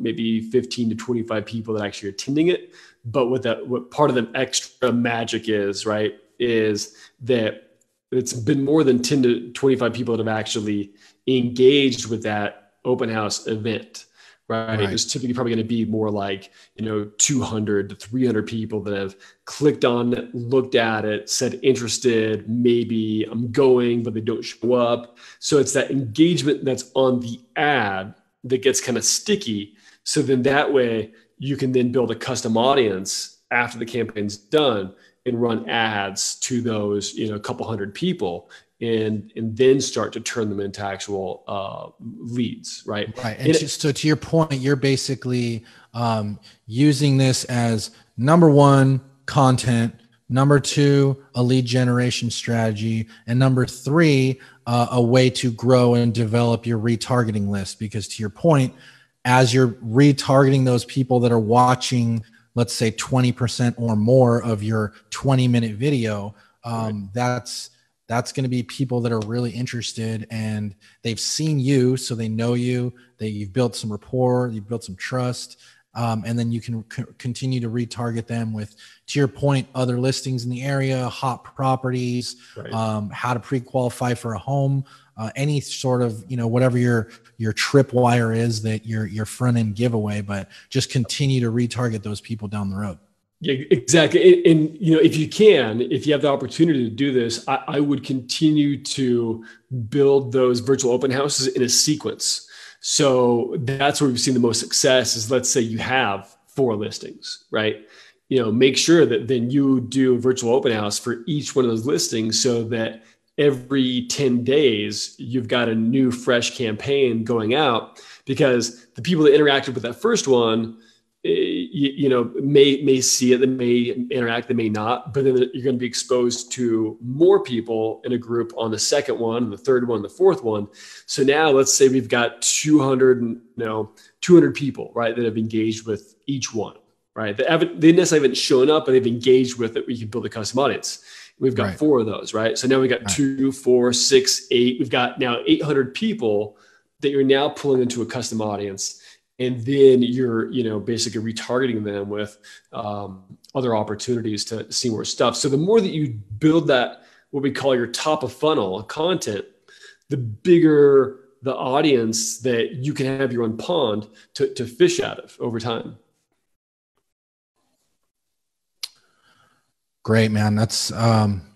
maybe 15 to 25 people that actually are attending it. But what part of the extra magic is, right, is that it's been more than 10 to 25 people that have actually engaged with that open house event. Right. There's typically probably going to be more like, 200 to 300 people that have clicked on it, looked at it, said interested, maybe I'm going, but they don't show up. So it's that engagement that's on the ad that gets kind of sticky. So then that way you can then build a custom audience after the campaign's done and run ads to those, a couple hundred people. And then start to turn them into actual leads, right? Right. And so to your point, you're basically using this as number one, content, number two, a lead generation strategy, and number three, a way to grow and develop your retargeting list. Because to your point, as you're retargeting those people that are watching, let's say 20% or more of your 20-minute video, that's going to be people that are really interested and they've seen you, so they know you, you've built some rapport, you've built some trust, and then you can continue to retarget them with, to your point, other listings in the area, hot properties, how to pre-qualify for a home, any sort of, whatever your tripwire is, that your front end giveaway, but just continue to retarget those people down the road. Yeah, exactly. And, if you have the opportunity to do this, I would continue to build those virtual open houses in a sequence. So that's where we've seen the most success is, let's say you have 4 listings, right? Make sure that then you do a virtual open house for each one of those listings so that every 10 days, you've got a new fresh campaign going out, because the people that interacted with that first one, may see it, they may interact, they may not, but then you're going to be exposed to more people in a group on the second one, the third one, the fourth one. So now let's say we've got 200 people, right, that have engaged with each one. right? They necessarily haven't shown up, but they've engaged with it. We can build a custom audience. We've got 4 of those, right? So now we got 2, 4, 6, 8. We've got now 800 people that you're now pulling into a custom audience. And then you're, basically retargeting them with other opportunities to see more stuff. So the more that you build that, what we call your top of funnel content, the bigger the audience that you can have your own pond to fish out of over time. Great, man. That's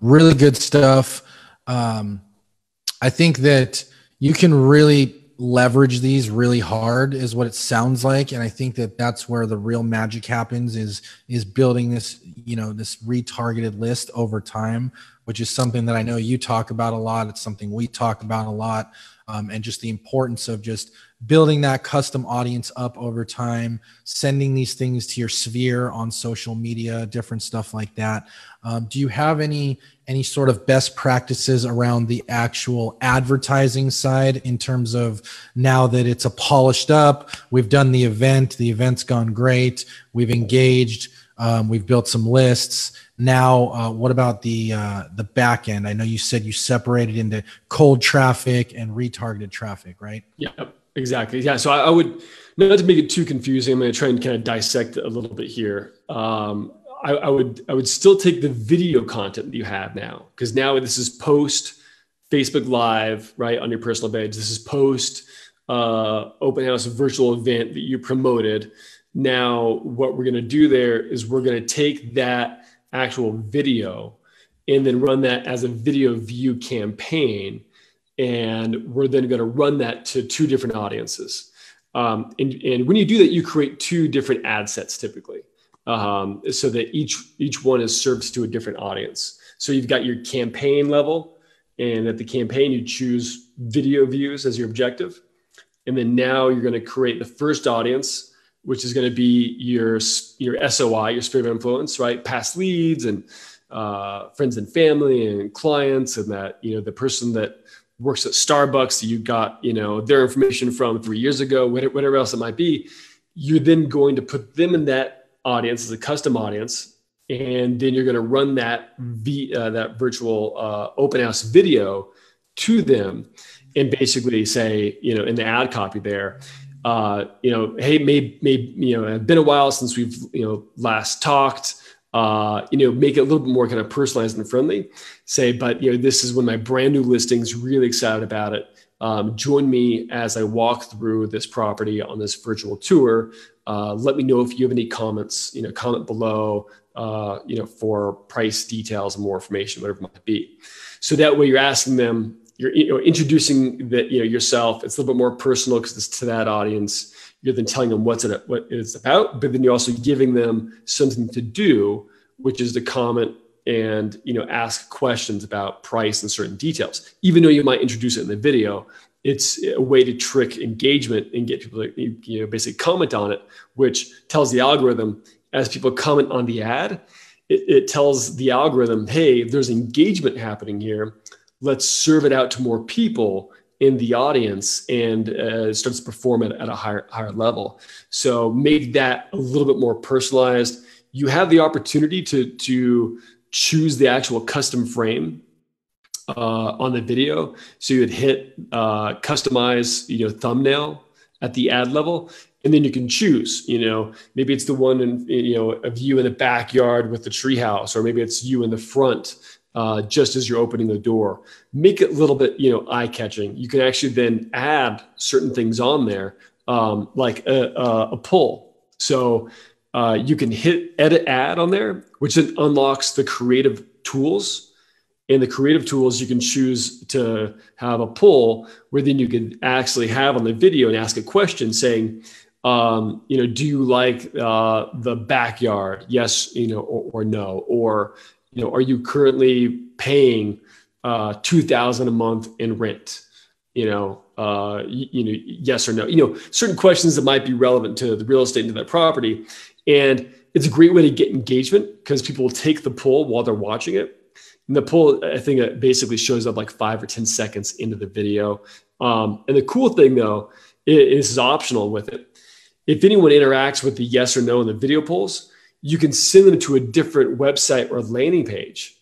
really good stuff. I think that you can really leverage these really hard is what it sounds like. And I think that that's where the real magic happens is building this, this retargeted list over time, which is something that I know you talk about a lot. It's something we talk about a lot. And just the importance of just building that custom audience up over time, sending these things to your sphere on social media, different stuff like that. Do you have any sort of best practices around the actual advertising side in terms of now that it's a polished up, we've done the event's gone great, we've engaged, we've built some lists. Now, what about the back end? I know you said you separated into cold traffic and retargeted traffic, right? Yeah, exactly. Yeah. So I would, not to make it too confusing, I'm going to try and kind of dissect it a little bit here. I would still take the video content that you have now, because now this is post Facebook Live, right, on your personal page. This is post open house virtual event that you promoted. Now, what we're going to do there is we're going to take that actual video and then run that as a video view campaign. And we're then going to run that to 2 different audiences. And when you do that, you create 2 different ad sets typically. So that each one is served to a different audience. So you've got your campaign level, and at the campaign, you choose video views as your objective. And then now you're going to create the first audience, which is going to be your SOI, your sphere of influence, right? Past leads and friends and family and clients, and that, the person that works at Starbucks that you got, their information from 3 years ago, whatever else it might be. You're then going to put them in that audience as a custom audience, and then you're going to run that that virtual open house video to them, and basically say, in the ad copy there, hey, maybe it's been a while since we've last talked. Make it a little bit more kind of personalized and friendly. Say, but this is one of my brand new listings. Really excited about it. Join me as I walk through this property on this virtual tour. Let me know if you have any comments, comment below, for price details and more information, whatever it might be. So that way you're asking them, you're introducing that, yourself. It's a little bit more personal because it's to that audience. You're then telling them what it's about, but then you're also giving them something to do, which is to comment and, ask questions about price and certain details. Even though you might introduce it in the video, it's a way to trick engagement and get people to, basically comment on it, which tells the algorithm, as people comment on the ad, it tells the algorithm, hey, there's engagement happening here. Let's serve it out to more people in the audience, and starts to perform at a higher level. So make that a little bit more personalized. You have the opportunity to choose the actual custom frame on the video. So you would hit customize, thumbnail at the ad level, and then you can choose, maybe it's the one of you in the backyard with the treehouse, or maybe it's you in the front, just as you're opening the door. Make it a little bit, eye-catching. You can actually then add certain things on there, like a poll. So you can hit edit ad on there, which then unlocks the creative tools. In the creative tools, you can choose to have a poll where then you can actually have on the video and ask a question saying, do you like the backyard? Yes, or no, or are you currently paying $2,000 a month in rent? Yes or no. Certain questions that might be relevant to the real estate into that property, and it's a great way to get engagement because people will take the poll while they're watching it. And the poll, I think, it basically shows up like 5 or 10 seconds into the video. And the cool thing, though, is optional with it, if anyone interacts with the yes or no in the video polls, you can send them to a different website or landing page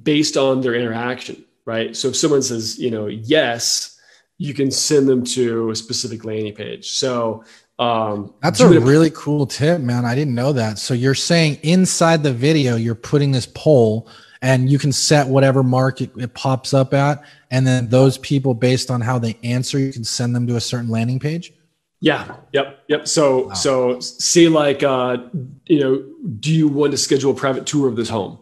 based on their interaction, right? So if someone says, yes, you can send them to a specific landing page. So that's a really cool tip, man. I didn't know that. So you're saying inside the video, you're putting this poll and you can set whatever mark it pops up at. And then those people, based on how they answer, you can send them to a certain landing page. Yeah. Yep. So, wow. So say like, do you want to schedule a private tour of this home?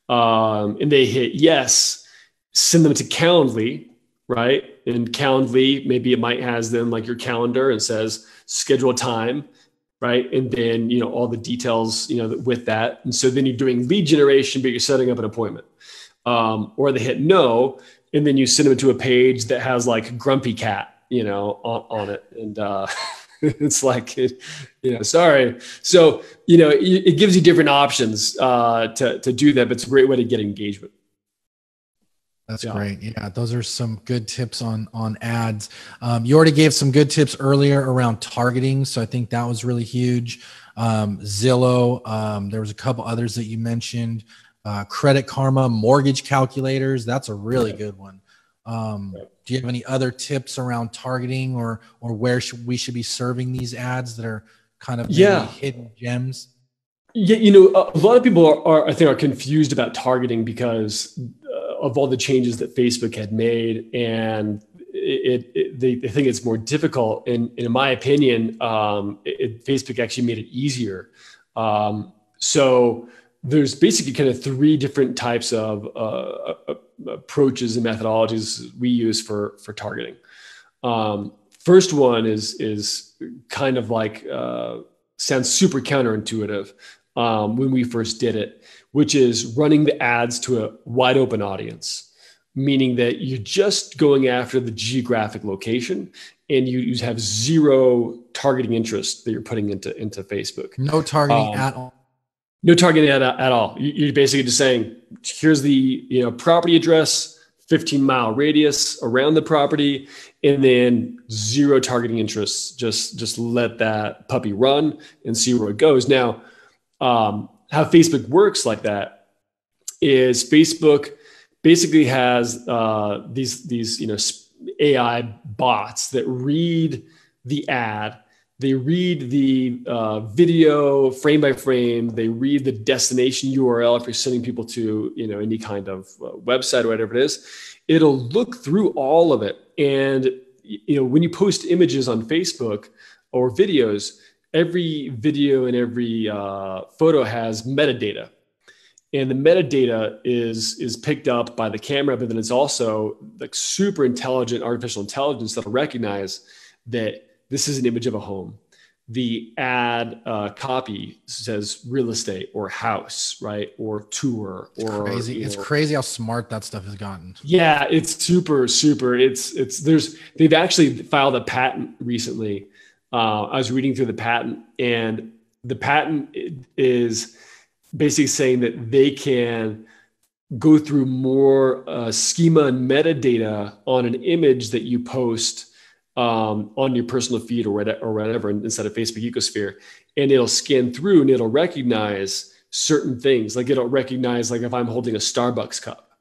And they hit yes, send them to Calendly, right? And Calendly, maybe it might has them like your calendar and says schedule a time, right? And then, all the details, with that. And so then you're doing lead generation, but you're setting up an appointment. Or they hit no, and then you send them to a page that has like grumpy cat, on it. And it's like, sorry. So, it gives you different options to do that, but it's a great way to get engagement. That's great. Yeah, those are some good tips on ads. You already gave some good tips earlier around targeting, so I think that was really huge. Zillow, there was a couple others that you mentioned. Credit Karma, mortgage calculators. That's a really good one. Do you have any other tips around targeting or where we should be serving these ads that are kind of hidden gems? Yeah, a lot of people I think are confused about targeting because of all the changes that Facebook had made, and they think it's more difficult. And in my opinion, Facebook actually made it easier. So there's basically kind of three different types of approaches and methodologies we use for targeting. First one is kind of like sounds super counterintuitive when we first did it, which is running the ads to a wide open audience, meaning that you're just going after the geographic location and you have zero targeting interest that you're putting into Facebook. No targeting at all. No targeting at all. You're basically just saying, here's the property address, 15-mile radius around the property, and then zero targeting interests. Just let that puppy run and see where it goes. Now, how Facebook works like that is Facebook basically has these AI bots that read the ad. They read the video frame by frame. They read the destination URL if you're sending people to any kind of website or whatever it is. It'll look through all of it. And when you post images on Facebook or videos, every video and every photo has metadata. And the metadata is picked up by the camera, but then it's also like super intelligent artificial intelligence that'll recognize that this is an image of a home. The ad copy says real estate or house, right? Or tour or crazy. It's crazy how smart that stuff has gotten. Yeah, it's super. They've actually filed a patent recently. I was reading through the patent, and the patent is basically saying that they can go through more schema and metadata on an image that you post on your personal feed or whatever inside of Facebook ecosphere, and it'll scan through and it'll recognize certain things. Like it'll recognize like if I'm holding a Starbucks cup,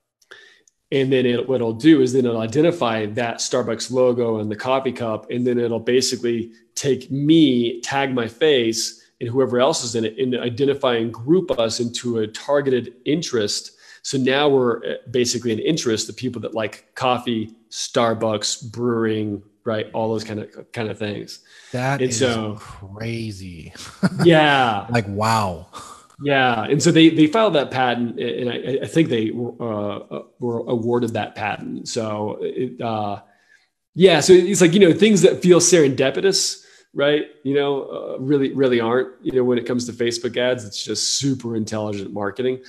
and then what it'll do is then it'll identify that Starbucks logo and the coffee cup, and then it'll basically take me, tag my face and whoever else is in it, and identify and group us into a targeted interest. So now we're basically an interest, the people that like coffee, Starbucks, brewing, right? All those kind of things. That is crazy. Yeah. Like, wow. Yeah. And so they filed that patent, and I think they were awarded that patent. So so it's like, things that feel serendipitous, right? Really, really aren't, when it comes to Facebook ads. It's just super intelligent marketing.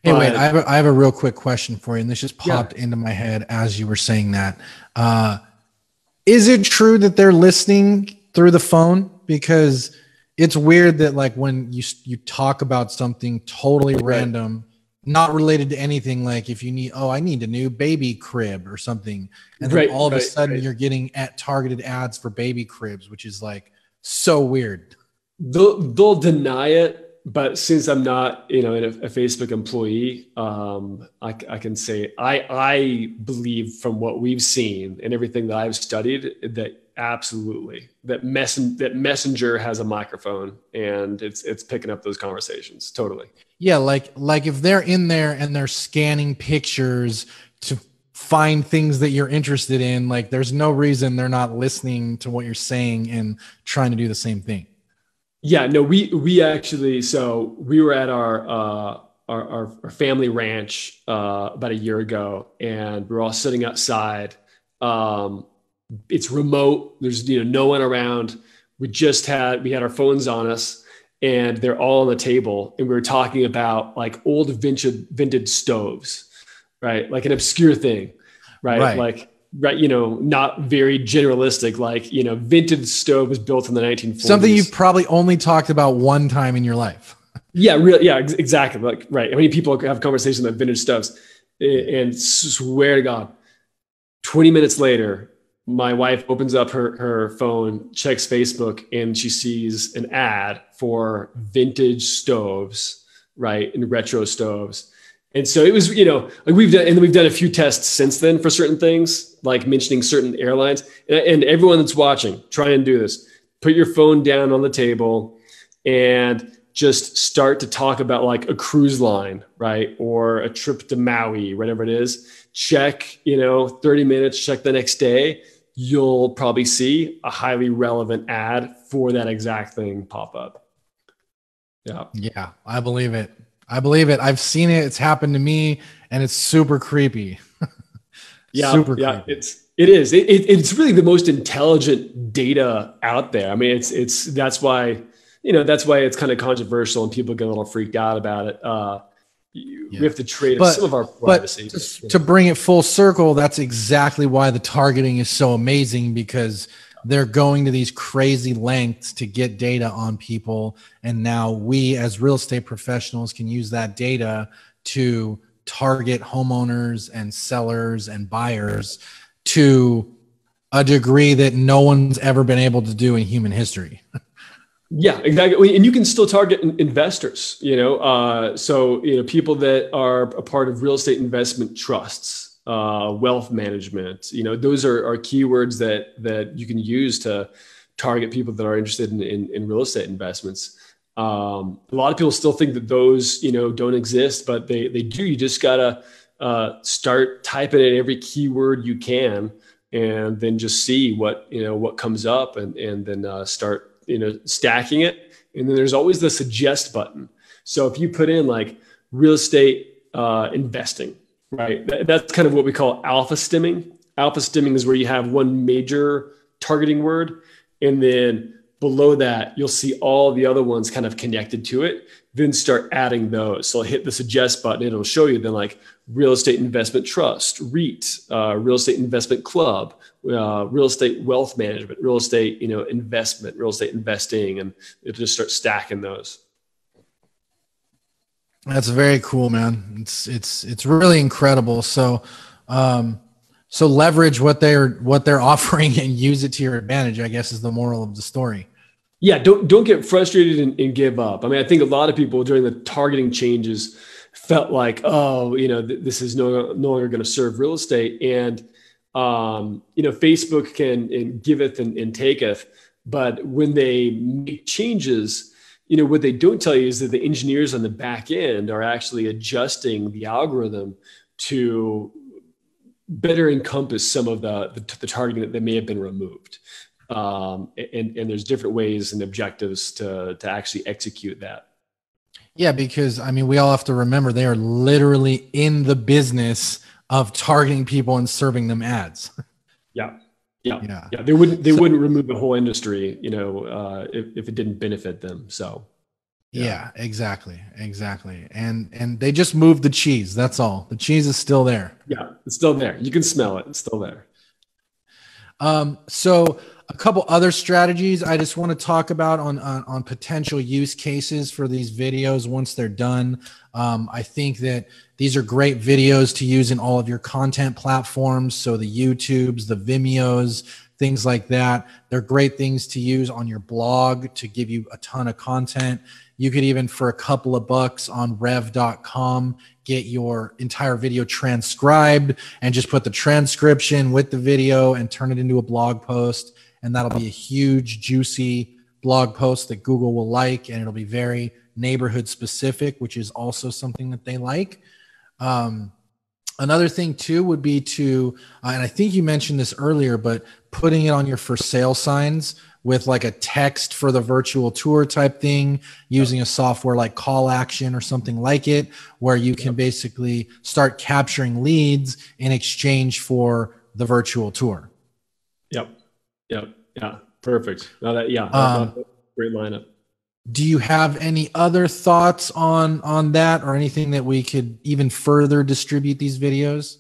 Hey, wait, I have a real quick question for you. And this just popped into my head as you were saying that. Is it true that they're listening through the phone? Because it's weird that like when you talk about something totally random not related to anything. Like if you need, oh, I need a new baby crib or something. And then all of a sudden you're getting at targeted ads for baby cribs, which is like so weird. They'll deny it, but since I'm not, a Facebook employee, I can say I believe from what we've seen and everything that I've studied that absolutely that Messenger has a microphone and it's picking up those conversations. Totally. Yeah, like if they're in there and they're scanning pictures to find things that you're interested in, like there's no reason they're not listening to what you're saying and trying to do the same thing. Yeah, no, we actually, so we were at our family ranch about a year ago, and we're all sitting outside. It's remote. There's no one around. We had our phones on us, and they're all on the table, and we were talking about like old vintage stoves, right? Like an obscure thing, right? Like. Right, not very generalistic, like, vintage stove was built in the 1940s. Something you've probably only talked about one time in your life. Yeah, really. Yeah, exactly. Like, right. How many people have conversations about vintage stoves? And swear to God, 20 minutes later, my wife opens up her phone, checks Facebook, and she sees an ad for vintage stoves, right, and retro stoves. And so it was, like we've done a few tests since then for certain things, like mentioning certain airlines. And everyone that's watching, try and do this. Put your phone down on the table and just start to talk about like a cruise line, right? Or a trip to Maui, whatever it is. Check, 30 minutes, check the next day. You'll probably see a highly relevant ad for that exact thing pop up. Yeah. Yeah, I believe it. I've seen it. It's happened to me, and it's super creepy. Super creepy. It is. It's really the most intelligent data out there. I mean, that's why it's kind of controversial and people get a little freaked out about it. We have to trade some of our privacy. But to bring it full circle, that's exactly why the targeting is so amazing, because they're going to these crazy lengths to get data on people. And now we as real estate professionals can use that data to target homeowners and sellers and buyers to a degree that no one's ever been able to do in human history. Yeah, exactly. And you can still target investors, so, people that are a part of real estate investment trusts, wealth management, those are keywords that you can use to target people that are interested in real estate investments. A lot of people still think that those, don't exist, but they do. You just gotta start typing in every keyword you can, and then just see what comes up, and then start stacking it. And then there's always the suggest button. So if you put in like real estate investing, right, that's kind of what we call alpha stimming. Alpha stimming is where you have one major targeting word, and then below that, you'll see all the other ones kind of connected to it. Then start adding those. So I'll hit the suggest button. It'll show you then like real estate investment trust, REIT, real estate investment club, real estate wealth management, real estate, investment, real estate investing, and it'll just start stacking those. That's very cool, man. It's really incredible. So, so leverage what they're offering and use it to your advantage, I guess, is the moral of the story. Yeah, don't get frustrated and give up. I mean, I think a lot of people during the targeting changes felt like, this is no longer going to serve real estate. And, Facebook can giveth and taketh, but when they make changes, what they don't tell you is that the engineers on the back end are actually adjusting the algorithm to better encompass some of the targeting that may have been removed. And there's different ways and objectives to actually execute that. Yeah, because I mean, we all have to remember they are literally in the business of targeting people and serving them ads. Yeah. They wouldn't remove the whole industry, if it didn't benefit them. So. Yeah, exactly. And they just moved the cheese. That's all. The cheese is still there. Yeah, it's still there. You can smell it. It's still there. So A couple other strategies I just want to talk about on potential use cases for these videos once they're done. I think that these are great videos to use in all of your content platforms. So the YouTubes, the Vimeos, things like that. They're great things to use on your blog to give you a ton of content. You could even, for a couple of bucks on rev.com, get your entire video transcribed and just put the transcription with the video and turn it into a blog post. And that'll be a huge, juicy blog post that Google will like, and it'll be very neighborhood specific, which is also something that they like. Another thing too would be to, and I think you mentioned this earlier, but putting it on your for sale signs with like a text for the virtual tour type thing, using a software like Call Action or something like it, where you can basically start capturing leads in exchange for the virtual tour. Yeah. Perfect. Now that, great lineup. Do you have any other thoughts on that, or anything that we could even further distribute these videos?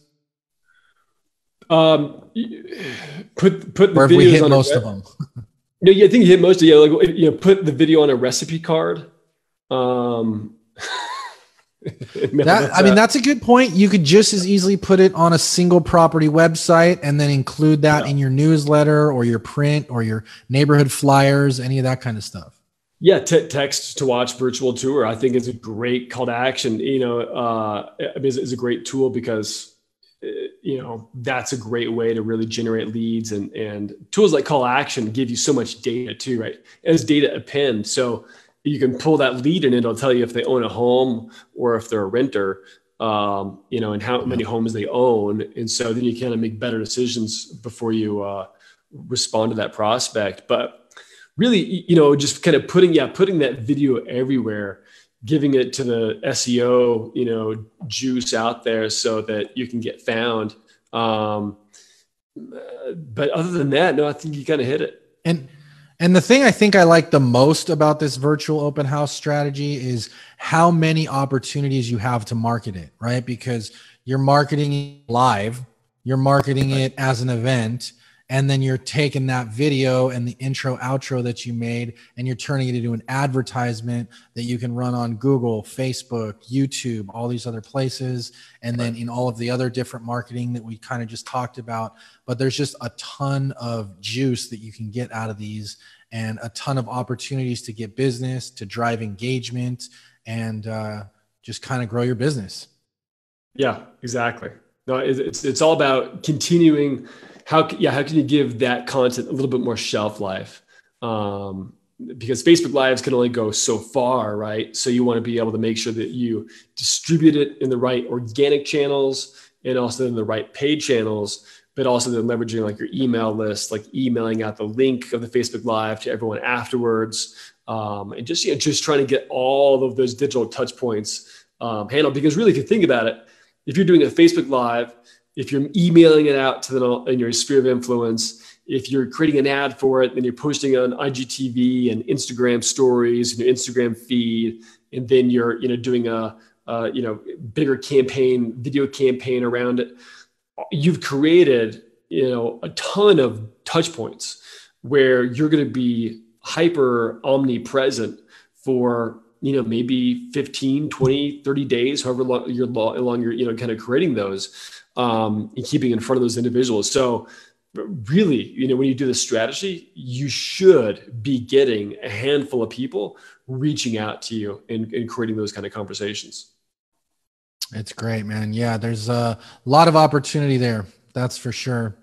Put the or if videos we hit on most of them. No, yeah, I think you hit most of it. Like, put the video on a recipe card. That's a good point. You could just as easily put it on a single property website and then include that in your newsletter or your print or your neighborhood flyers, any of that kind of stuff. Yeah, text to watch virtual tour, I think, is a great call to action. Is a great tool because that's a great way to really generate leads, and tools like Call Action give you so much data too, right? As data append, so you can pull that lead and it'll tell you if they own a home or if they're a renter, and how many homes they own. And so then you kind of make better decisions before you respond to that prospect. But really, just kind of putting that video everywhere, giving it to the SEO, juice out there so that you can get found. But other than that, no, I think you kind of hit it. And the thing I think I like the most about this virtual open house strategy is how many opportunities you have to market it, right? Because you're marketing it live, you're marketing it as an event, and then you're taking that video and the intro outro that you made and you're turning it into an advertisement that you can run on Google, Facebook, YouTube, all these other places. And then in all of the other different marketing that we kind of just talked about. But there's just a ton of juice that you can get out of these, and a ton of opportunities to get business, to drive engagement, and just kind of grow your business. Yeah, exactly. No, it's all about continuing. How can you give that content a little bit more shelf life? Because Facebook Lives can only go so far, right? So you want to be able to make sure that you distribute it in the right organic channels and also in the right paid channels, but also then leveraging like your email list, like emailing out the link of the Facebook Live to everyone afterwards, and just trying to get all of those digital touch points handled. Because really, if you think about it, if you're doing a Facebook Live, if you're emailing it out to them in your sphere of influence, if you're creating an ad for it, then you're posting on IGTV and Instagram stories and your Instagram feed, and then you're doing a bigger campaign, video campaign around it. You've created a ton of touch points where you're going to be hyper omnipresent for maybe 15, 20, 30 days, however long you're kind of creating those, and keeping in front of those individuals. So really, when you do this strategy, you should be getting a handful of people reaching out to you and creating those kind of conversations. It's great, man. Yeah, there's a lot of opportunity there. That's for sure.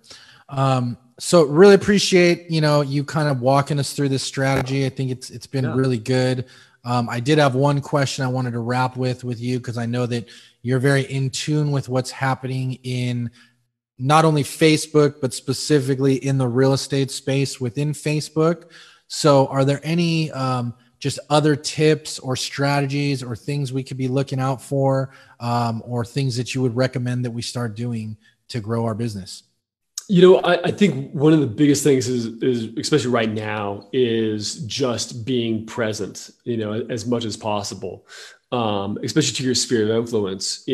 So really appreciate, you kind of walking us through this strategy. I think it's been really good. I did have one question I wanted to wrap with you, because I know that you're very in tune with what's happening in not only Facebook, but specifically in the real estate space within Facebook. So are there any just other tips or strategies or things we could be looking out for, or things that you would recommend that we start doing to grow our business? I think one of the biggest things is especially right now, is just being present, as much as possible, especially to your sphere of influence.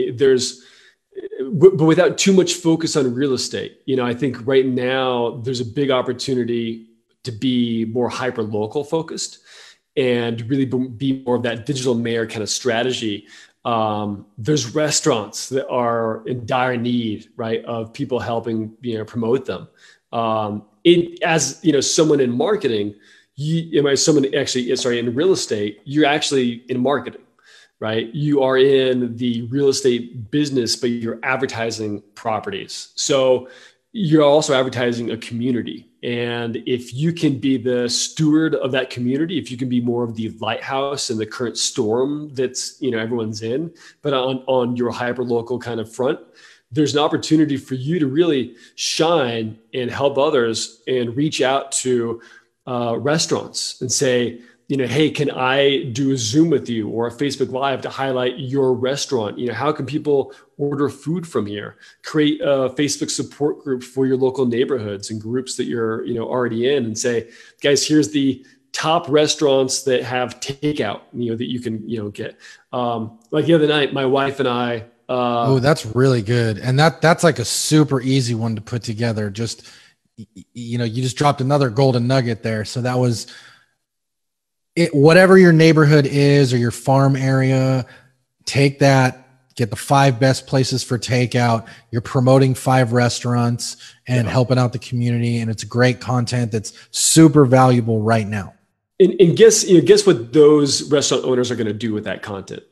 But without too much focus on real estate. I think right now there's a big opportunity to be more hyper local focused and really be more of that digital mayor kind of strategy. There's restaurants that are in dire need, right, of people helping, promote them. As someone in marketing, in real estate, you're actually in marketing, right? You are in the real estate business, but you're advertising properties. So you're also advertising a community. And if you can be the steward of that community, if you can be more of the lighthouse in the current storm that's, everyone's in, but on your hyper local kind of front, there's an opportunity for you to really shine and help others and reach out to restaurants and say, hey, can I do a Zoom with you or a Facebook Live to highlight your restaurant? How can people order food from here? Create a Facebook support group for your local neighborhoods and groups that you're, already in, and say, guys, here's the top restaurants that have takeout, that you can, get. Like the other night, my wife and I. Oh, that's really good. And that's like a super easy one to put together. Just, you just dropped another golden nugget there. So that was it. Whatever your neighborhood is or your farm area, take that, get the 5 best places for takeout. You're promoting 5 restaurants and helping out the community. And it's great content that's super valuable right now. And guess what those restaurant owners are going to do with that content,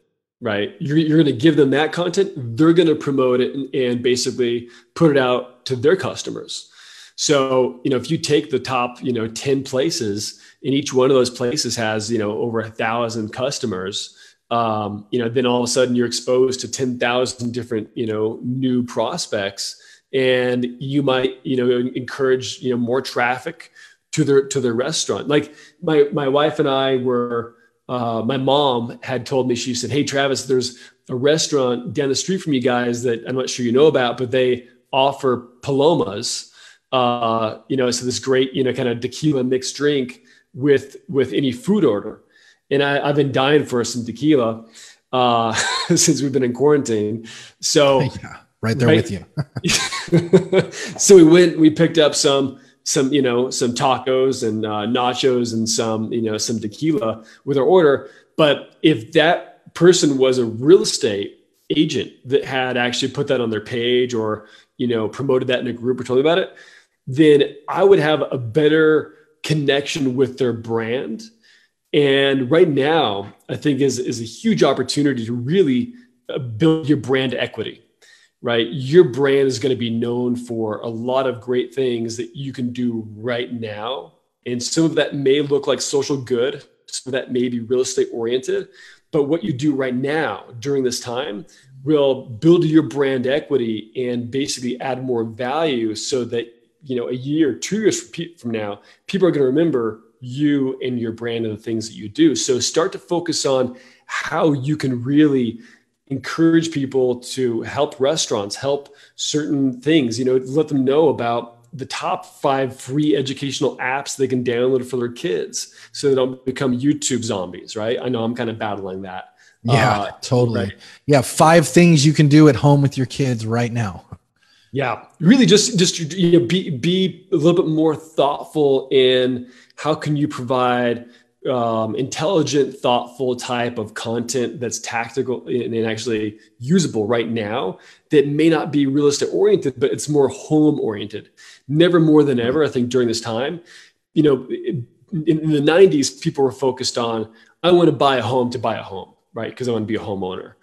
right? You're going to give them that content. They're going to promote it and basically put it out to their customers. So, if you take the top, 10 places, and each one of those places has, over 1,000 customers, then all of a sudden you're exposed to 10,000 different, new prospects, and you might, encourage, more traffic to their restaurant. Like my wife and I were, my mom had told me, she said, "Hey, Travis, there's a restaurant down the street from you guys that I'm not sure you know about, but they offer palomas. So this great, kind of tequila mixed drink with any food order." And I've been dying for some tequila since we've been in quarantine. So yeah, right there with you. So we picked up some tacos and nachos and some tequila with our order. But if that person was a real estate agent that had actually put that on their page or, promoted that in a group or told me about it, then I would have a better connection with their brand. And right now, I think is a huge opportunity to really build your brand equity, right? Your brand is going to be known for a lot of great things that you can do right now. And some of that may look like social good, some of that may be real estate oriented, but what you do right now during this time will build your brand equity and basically add more value so that, a year or 2 years from now, people are going to remember you and your brand and the things that you do. So start to focus on how you can really encourage people to help restaurants, help certain things, let them know about the top 5 free educational apps they can download for their kids so they don't become YouTube zombies, right? I know I'm kind of battling that. Yeah, totally. Right. Yeah. 5 things you can do at home with your kids right now. Yeah, really just be a little bit more thoughtful in how can you provide intelligent, thoughtful type of content that's tactical and actually usable right now that may not be real estate oriented, but it's more home oriented. Never more than ever, I think during this time, in the 90s, people were focused on, I want to buy a home to buy a home, right? Because I want to be a homeowner.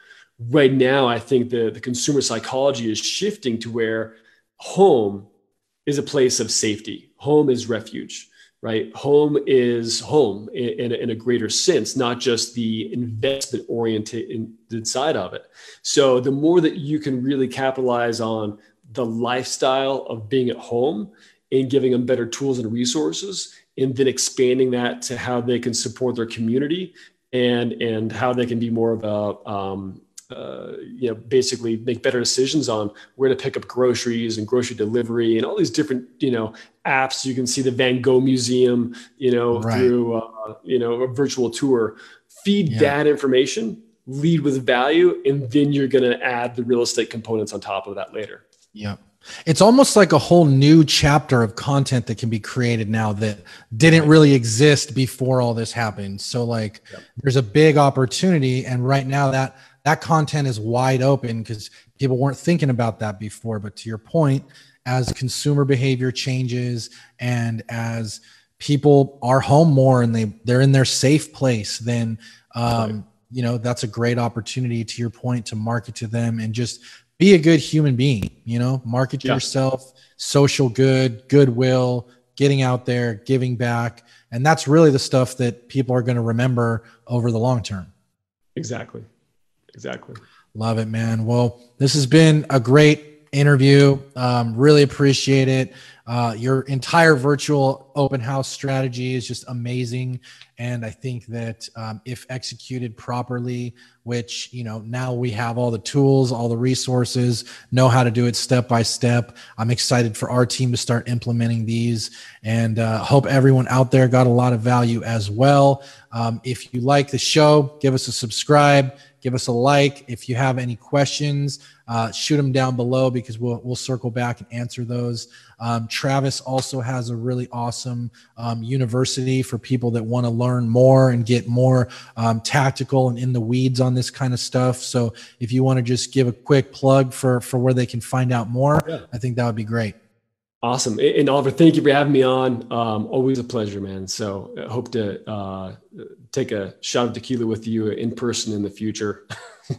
Right now, I think the consumer psychology is shifting to where home is a place of safety. Home is refuge, right? Home is home in a greater sense, not just the investment oriented side of it. So the more that you can really capitalize on the lifestyle of being at home and giving them better tools and resources, and then expanding that to how they can support their community and how they can be more of a basically make better decisions on where to pick up groceries and grocery delivery and all these different, apps. You can see the Van Gogh Museum, right, through, a virtual tour. Feed that information, lead with value, and then you're going to add the real estate components on top of that later. Yeah. It's almost like a whole new chapter of content that can be created now that didn't really exist before all this happened. So like there's a big opportunity. And right now that content is wide open because people weren't thinking about that before. But to your point, as consumer behavior changes and as people are home more and they're in their safe place, then, you know, that's a great opportunity, to your point, to market to them and just be a good human being, you know, market yourself, social good, goodwill, getting out there, giving back. And that's really the stuff that people are going to remember over the long term. Exactly. Love it, man. Well, this has been a great interview. Really appreciate it. Your entire virtual open house strategy is just amazing. And I think that if executed properly, which, you know, now we have all the tools, all the resources, know how to do it step by step. I'm excited for our team to start implementing these, and hope everyone out there got a lot of value as well. If you like the show, give us a subscribe, give us a like. If you have any questions, shoot them down below because we'll circle back and answer those. Travis also has a really awesome university for people that want to learn more and get more tactical and in the weeds on this kind of stuff. So if you want to just give a quick plug for where they can find out more, I think that would be great. Awesome. And Oliver, thank you for having me on. Always a pleasure, man. So I hope to take a shot of tequila with you in person in the future,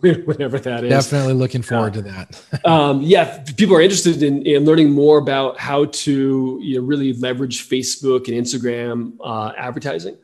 whenever that is. Definitely looking forward to that. If people are interested in learning more about how to really leverage Facebook and Instagram advertising,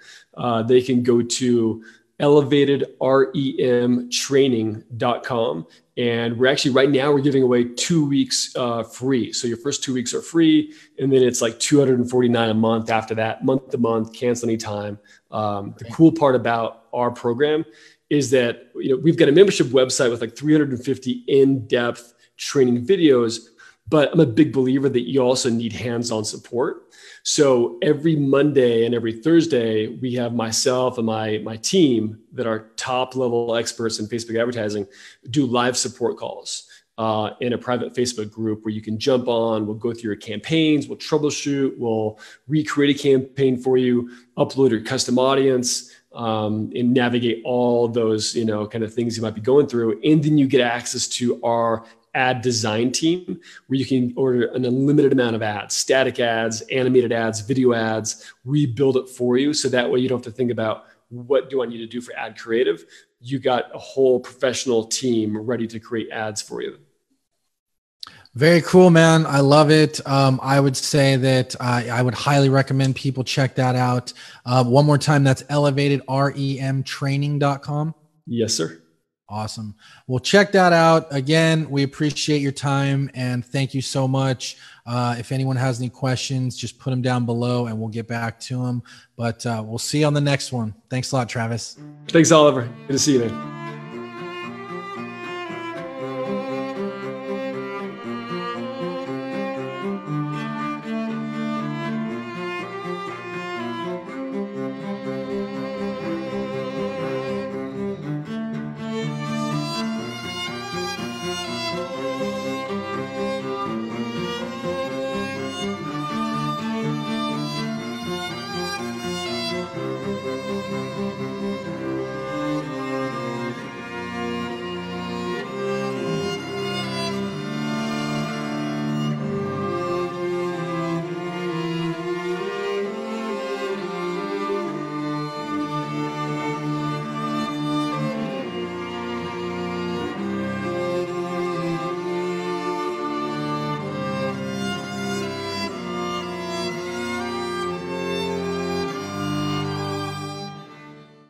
they can go to elevatedremtraining.com. And we're actually right now we're giving away 2 weeks free. So your first 2 weeks are free, and then it's like $249 a month after that, month to month, cancel anytime. The cool part about our program is that we've got a membership website with like 350 in-depth training videos, but I'm a big believer that you also need hands-on support. So every Monday and every Thursday, we have myself and my team that are top level experts in Facebook advertising do live support calls in a private Facebook group where you can jump on. We'll go through your campaigns, we'll troubleshoot, we'll recreate a campaign for you, upload your custom audience, and navigate all those kind of things you might be going through. And then you get access to our ad design team where you can order an unlimited amount of ads, static ads, animated ads, video ads. We build it for you. So that way you don't have to think about what do I need to do for ad creative. You got a whole professional team ready to create ads for you. Very cool, man. I love it. I would say that I would highly recommend people check that out. One more time, that's elevatedremtraining.com. Yes, sir. Awesome. Well, check that out. Again, we appreciate your time and thank you so much. If anyone has any questions, just put them down below and we'll get back to them. But we'll see you on the next one. Thanks a lot, Travis. Thanks, Oliver. Good to see you, man.